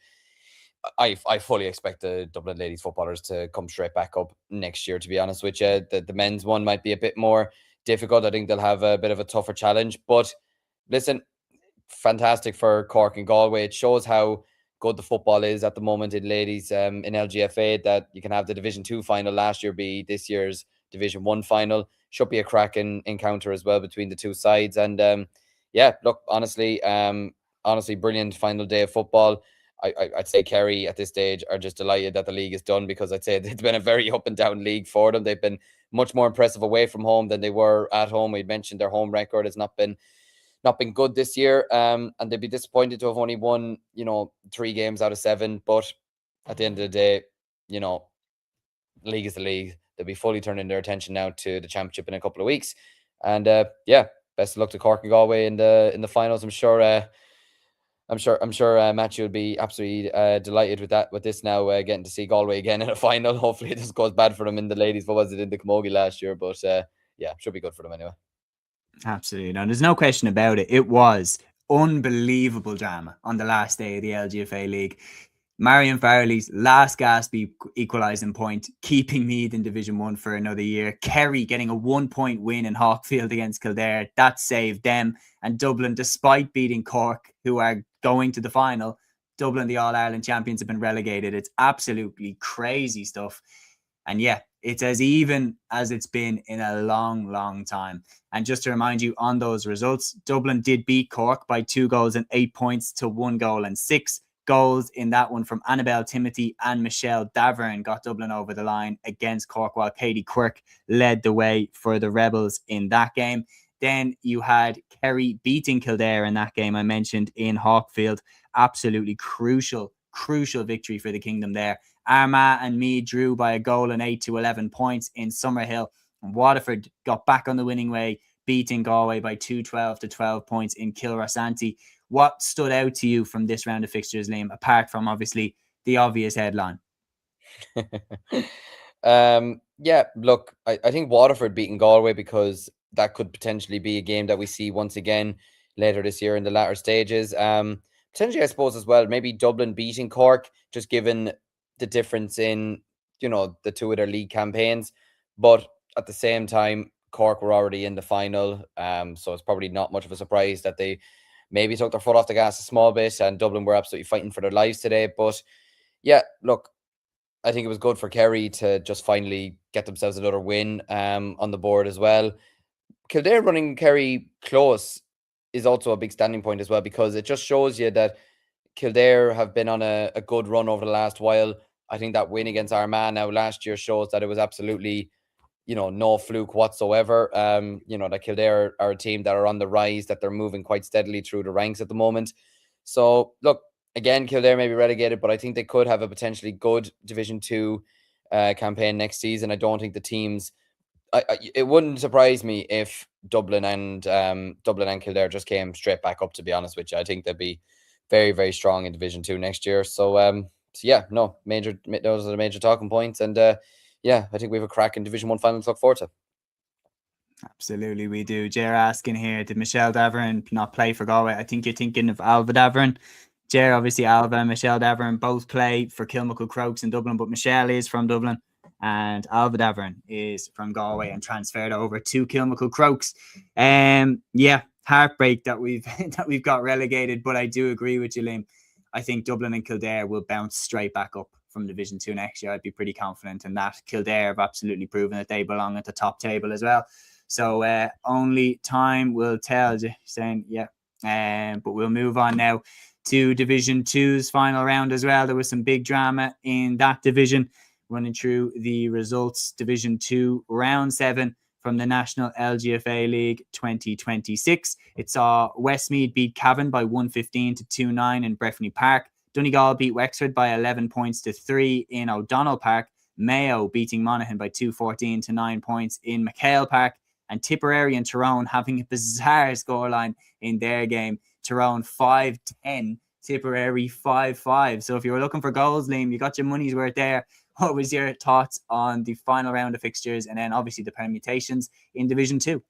B: I fully expect the Dublin ladies footballers to come straight back up next year, to be honest with you. The men's one might be a bit more difficult. I think they'll have a bit of a tougher challenge. But listen, fantastic for Cork and Galway. It shows how good the football is at the moment in ladies in LGFA, that you can have the Division 2 final last year be this year's Division 1 final. Should be a cracking encounter as well between the two sides. And yeah, look, honestly, brilliant final day of football. I'd say Kerry at this stage are just delighted that the league is done, because I'd say it's been a very up and down league for them. They've been much more impressive away from home than they were at home. We'd mentioned their home record has not been good this year, and they'd be disappointed to have only won 3 games out of 7. But at the end of the day, the league is the league. They'll be fully turning their attention now to the championship in a couple of weeks, and yeah, best of luck to Cork and Galway in the finals. I'm sure Matthew will be absolutely delighted with this now, getting to see Galway again in a final. Hopefully it just goes bad for them in the ladies. What was it, in the Camogie last year? But yeah, should be good for them anyway.
A: Absolutely. No, there's no question about it. It was unbelievable drama on the last day of the LGFA League. Marion Farley's last gasp equalising point, keeping Meath in Division 1 for another year. Kerry getting a 1-point win in Hawkfield against Kildare. That saved them. And Dublin, despite beating Cork, who are going to the final, Dublin, the All-Ireland champions, have been relegated. It's absolutely crazy stuff. And yeah, it's as even as it's been in a long, long time. And just to remind you on those results, Dublin did beat Cork by 2 goals and 8 points to 1 goal and 6 goals in that one from Annabelle Timothy and Michelle Davern got Dublin over the line against Cork, while Katie Quirk led the way for the Rebels in that game. Then you had Kerry beating Kildare in that game I mentioned in Hawkfield. Absolutely crucial victory for the Kingdom there. Armagh and Meath drew by a goal and 8 to 11 points in Summerhill. And Waterford got back on the winning way, beating Galway by 12 to 12 points in Kilrossanty. What stood out to you from this round of fixtures, Liam, apart from obviously the obvious headline?
B: Yeah, look, I think Waterford beating Galway, because that could potentially be a game that we see once again later this year in the latter stages. Potentially, I suppose, as well, maybe Dublin beating Cork, just given the difference in, the two of their league campaigns. But at the same time, Cork were already in the final. So it's probably not much of a surprise that they maybe took their foot off the gas a small bit, and Dublin were absolutely fighting for their lives today. But yeah, look, I think it was good for Kerry to just finally get themselves another win on the board as well. Kildare running Kerry close is also a big standing point as well, because it just shows you that Kildare have been on a good run over the last while. I think that win against Armagh now last year shows that it was absolutely, no fluke whatsoever. That Kildare are a team that are on the rise, that they're moving quite steadily through the ranks at the moment. So look, again, Kildare may be relegated, but I think they could have a potentially good Division 2 campaign next season. I don't think the teams... it wouldn't surprise me if Dublin and Kildare just came straight back up, to be honest with you. I think they'd be very, very strong in Division 2 next year. So yeah, no, those are the major talking points. And yeah, I think we have a cracking Division 1 final to look forward to.
A: Absolutely, we do. Jer asking here, did Michelle Davern not play for Galway? I think you're thinking of Alva Davern. Jer, obviously Alva and Michelle Davern both play for Kilmacud Crokes in Dublin, but Michelle is from Dublin and Alva Davern is from Galway and transferred over to Kilmacud Crokes. Yeah, heartbreak that we've got relegated, but I do agree with you, Liam. I think Dublin and Kildare will bounce straight back up from Division 2 next year. I'd be pretty confident in that. Kildare have absolutely proven that they belong at the top table as well. So only time will tell, saying, yeah. But we'll move on now to Division 2's final round as well. There was some big drama in that division. Running through the results, Division 2, Round 7 from the National LGFA League 2026. It saw Westmeath beat Cavan by 115 to 2-9 in Breffni Park. Donegal beat Wexford by 11 points to 3 in O'Donnell Park. Mayo beating Monaghan by 214 to 9 points in McHale Park. And Tipperary and Tyrone having a bizarre scoreline in their game. Tyrone 5-10, Tipperary 5-5. So if you were looking for goals, Liam, you got your money's worth there. What was your thoughts on the final round of fixtures and then obviously the permutations in Division 2?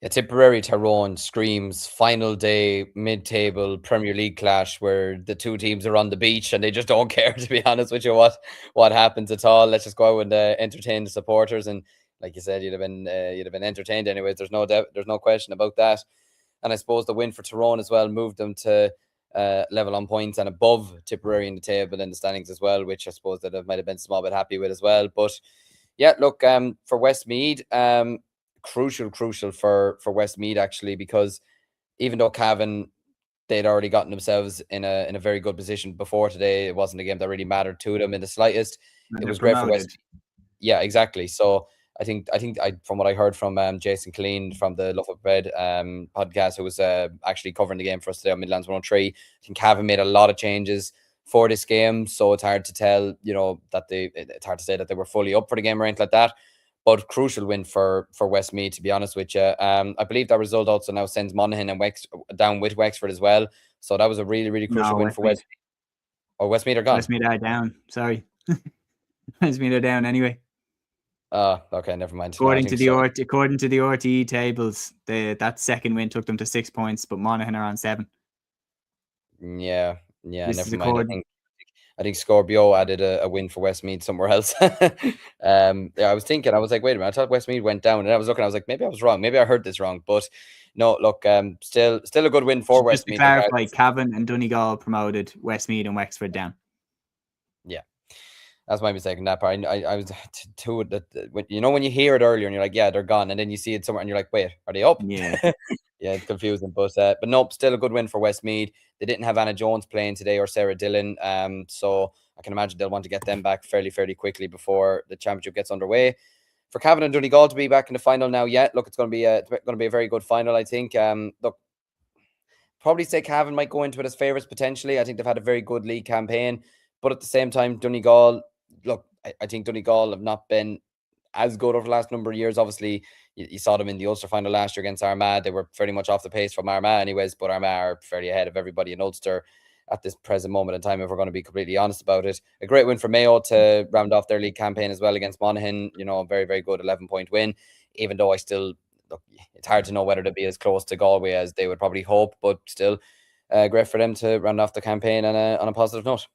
B: Yeah, Tipperary Tyrone screams final day mid-table Premier League clash where the two teams are on the beach and they just don't care, to be honest with you, what happens at all. Let's just go out and entertain the supporters, and like you said, you'd have been entertained anyways. There's no doubt, there's no question about that. And I suppose the win for Tyrone as well moved them to level on points and above Tipperary in the table in the standings as well, which I suppose that I might have been a small bit happy with as well. But yeah, look, for Westmeath, crucial for Westmeath actually, because even though Cavan, they'd already gotten themselves in a very good position before today, it wasn't a game that really mattered to them in the slightest.
A: And
B: It
A: they're
B: was great for
A: promoted.
B: Westmeath. Yeah, exactly. So I think from what I heard from Jason Cúilín from the Love of Bread podcast, who was actually covering the game for us today on Midlands 103, I think Cavan made a lot of changes for this game, so it's hard to tell, that it's hard to say that they were fully up for the game or anything like that. But crucial win for Westmeath, to be honest with you. I believe that result also now sends Monaghan and down with Wexford as well. So that was a really, really crucial win for Westmeath. Oh, Westmeath are gone.
A: Westmeath are down. Sorry. Westmeath are down anyway.
B: Okay, never mind.
A: According to the RTE tables, that second win took them to 6 points, but Monaghan are on 7.
B: Yeah,
A: This is
B: never mind.
A: according.
B: I think Scorpio added a win for Westmeath somewhere else. I was thinking, I was like, wait a minute, I thought Westmeath went down, and I was looking, I was like, maybe I was wrong, maybe I heard this wrong, but no, look, still a good win for
A: Just
B: Westmeath.
A: to clarify, Cavan and Donegal promoted, Westmeath and Wexford down.
B: Yeah, that's my mistake in that part. I was too that when you hear it earlier and you're like, yeah, they're gone, and then you see it somewhere and you're like, wait, are they up?
A: Yeah.
B: Yeah, it's confusing, but nope, still a good win for Westmeath. They didn't have Anna Jones playing today or Sarah Dillon, so I can imagine they'll want to get them back fairly quickly before the championship gets underway. For Cavan and Donegal to be back in the final now, look, it's going to be a very good final, I think. Look, probably say Cavan might go into it as favourites potentially. I think they've had a very good league campaign, but at the same time, Donegal, look, I think Donegal have not been as good over the last number of years. Obviously, you saw them in the Ulster final last year against Armagh. They were very much off the pace from Armagh anyways, but Armagh are fairly ahead of everybody in Ulster at this present moment in time, if we're going to be completely honest about it. A great win for Mayo to round off their league campaign as well against Monaghan. A very, very good 11-point win, even though look, it's hard to know whether they'll be as close to Galway as they would probably hope, but still great for them to round off the campaign on a positive note.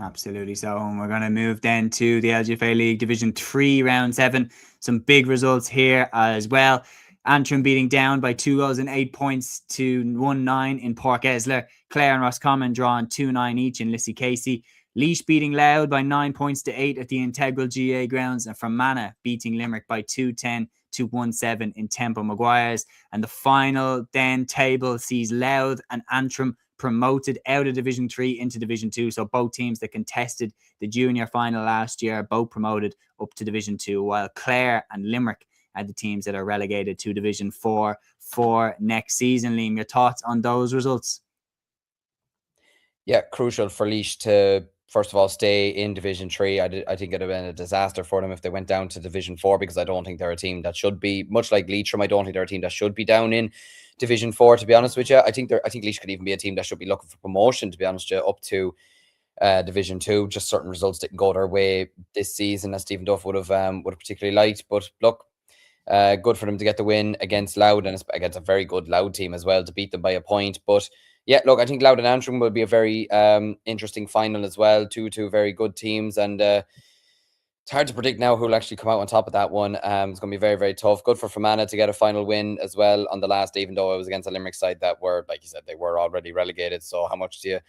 A: Absolutely. So we're going to move then to the LGFA League Division 3 round 7. Some big results here as well. Antrim beating Down by 2 goals and 8 points to 1-9 in Port Esler. Clare and Roscommon drawing 2-9 each in Lissy Casey. Laois beating Louth by 9 points to 8 at the Integral GA grounds. And Fermanagh beating Limerick by 2-10 to 1-7 in Temple Maguire's. And the final then table sees Louth and Antrim promoted out of Division 3 into Division 2. So both teams that contested the junior final last year both promoted up to Division 2, while Clare and Limerick are the teams that are relegated to Division 4 for next season. Liam, your thoughts on those results?
B: Yeah, crucial for Laois to, first of all, stay in Division 3. I think it would have been a disaster for them if they went down to Division 4, because I don't think they're a team that should be, much like Leitrim, I don't think they're a team that should be down in Division 4, to be honest with you. I think Laois could even be a team that should be looking for promotion, to be honest with you, up to Division 2. Just certain results didn't go their way this season, as Stephen Duff would have particularly liked. But look, good for them to get the win against Louth, and against a very good Louth team as well, to beat them by a point. But yeah, look, I think Louth and Antrim will be a very interesting final as well. Two very good teams, and it's hard to predict now who will actually come out on top of that one. It's going to be very, very tough. Good for Fermanagh to get a final win as well on the last, even though it was against a Limerick side that were, like you said, they were already relegated. So how much do you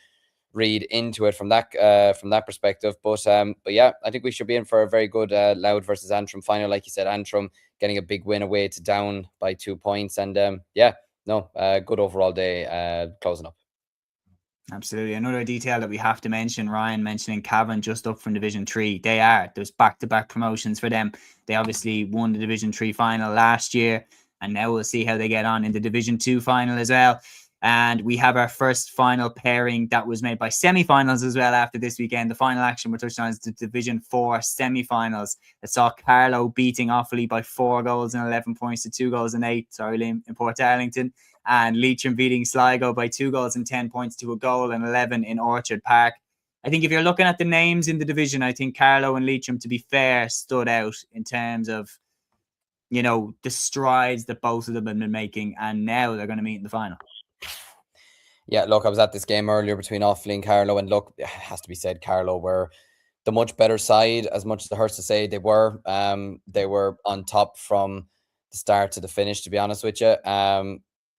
B: read into it from that perspective? But yeah, I think we should be in for a very good Louth versus Antrim final. Like you said, Antrim getting a big win away to Down by 2 points, and good overall day closing up.
A: Absolutely. Another detail that we have to mention, Ryan mentioning Cavan just up from Division 3. There's back-to-back promotions for them. They obviously won the Division 3 final last year, and now we'll see how they get on in the Division 2 final as well. And we have our first final pairing that was made by semi-finals as well after this weekend. The final action we're touching on is the Division 4 semi-finals that saw Carlow beating Offaly by 4 goals and 11 points to 2 goals and 8, Liam, in Port Arlington. And Leitrim beating Sligo by 2 goals and 10 points to 1 goal and 11 in Orchard Park. I think if you're looking at the names in the division, I think Carlow and Leitrim, to be fair, stood out in terms of, the strides that both of them have been making, and now they're going to meet in the final.
B: Yeah, look, I was at this game earlier between Offaly and Carlow, and look, it has to be said, Carlow were the much better side, as much as it hurts to say they were. They were on top from the start to the finish, to be honest with you.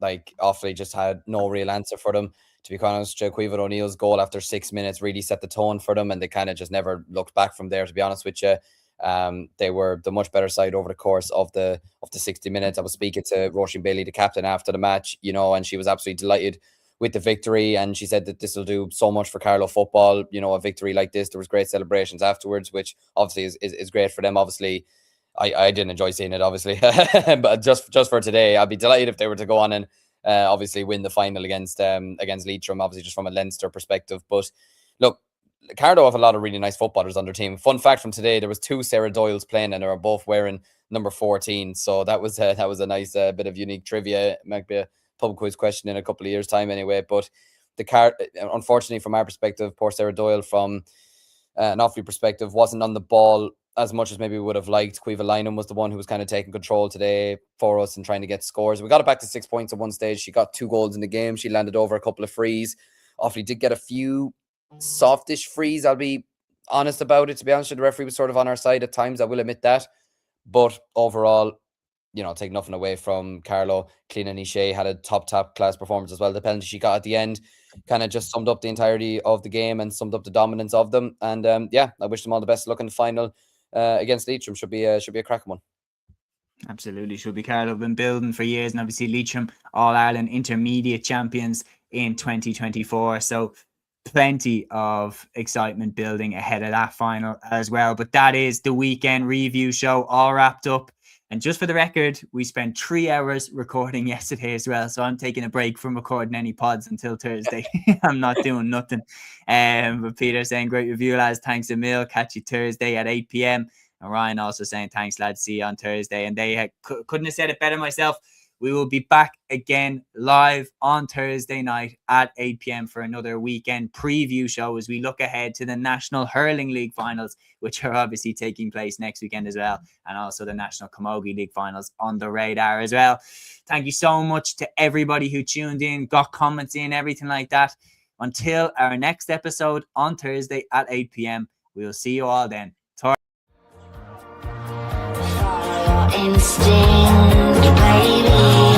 B: Like, Offaly just had no real answer for them. to be quite honest, Caoimhín O'Neill's goal after 6 minutes really set the tone for them, and they kind of just never looked back from there, to be honest with you. They were the much better side over the course of the 60 minutes. I was speaking to Roisin Bailey, the captain, after the match, and she was absolutely delighted with the victory, and she said that this will do so much for Carlow football. A victory like this, there was great celebrations afterwards, which obviously is great for them. Obviously, I didn't enjoy seeing it, obviously, but just for today, I'd be delighted if they were to go on and obviously win the final against Leitrim, obviously just from a Leinster perspective. But look, Carlow have a lot of really nice footballers on their team. Fun fact from today, there was 2 Sarah Doyles playing, and they were both wearing number 14. So that was a nice bit of unique trivia. It might be a pub quiz question in a couple of years' time anyway. But unfortunately, from our perspective, poor Sarah Doyle, from an Offaly perspective, wasn't on the ball as much as maybe we would have liked. Caoimhín Lynham was the one who was kind of taking control today for us and trying to get scores. We got it back to 6 points at one stage. She got 2 goals in the game. She landed over a couple of frees. Offaly did get a few softish frees. I'll be honest about it. To be honest, the referee was sort of on our side at times. I will admit that. But overall, take nothing away from Carlow. Clíona Ní Shea had a top class performance as well. The penalty she got at the end kind of just summed up the entirety of the game and summed up the dominance of them. And I wish them all the best of luck in the final against Leitrim. Should be a cracking one.
A: Absolutely, should be. Carlow have been building for years, and obviously Leitrim All-Ireland intermediate champions in 2024. So plenty of excitement building ahead of that final as well. But that is the weekend review show all wrapped up. And just for the record, we spent 3 hours recording yesterday as well. So I'm taking a break from recording any pods until Thursday. I'm not doing nothing. But Peter saying, great review, lads. Thanks a mil. Catch you Thursday at 8 p.m. And Ryan also saying, thanks, lads. See you on Thursday. And they couldn't have said it better myself. We will be back again live on Thursday night at 8 p.m. for another weekend preview show as we look ahead to the National Hurling League finals, which are obviously taking place next weekend as well, and also the National Camogie League finals on the radar as well. Thank you so much to everybody who tuned in, got comments in, everything like that. Until our next episode on Thursday at 8 p.m. We will see you all then. Instinct, baby.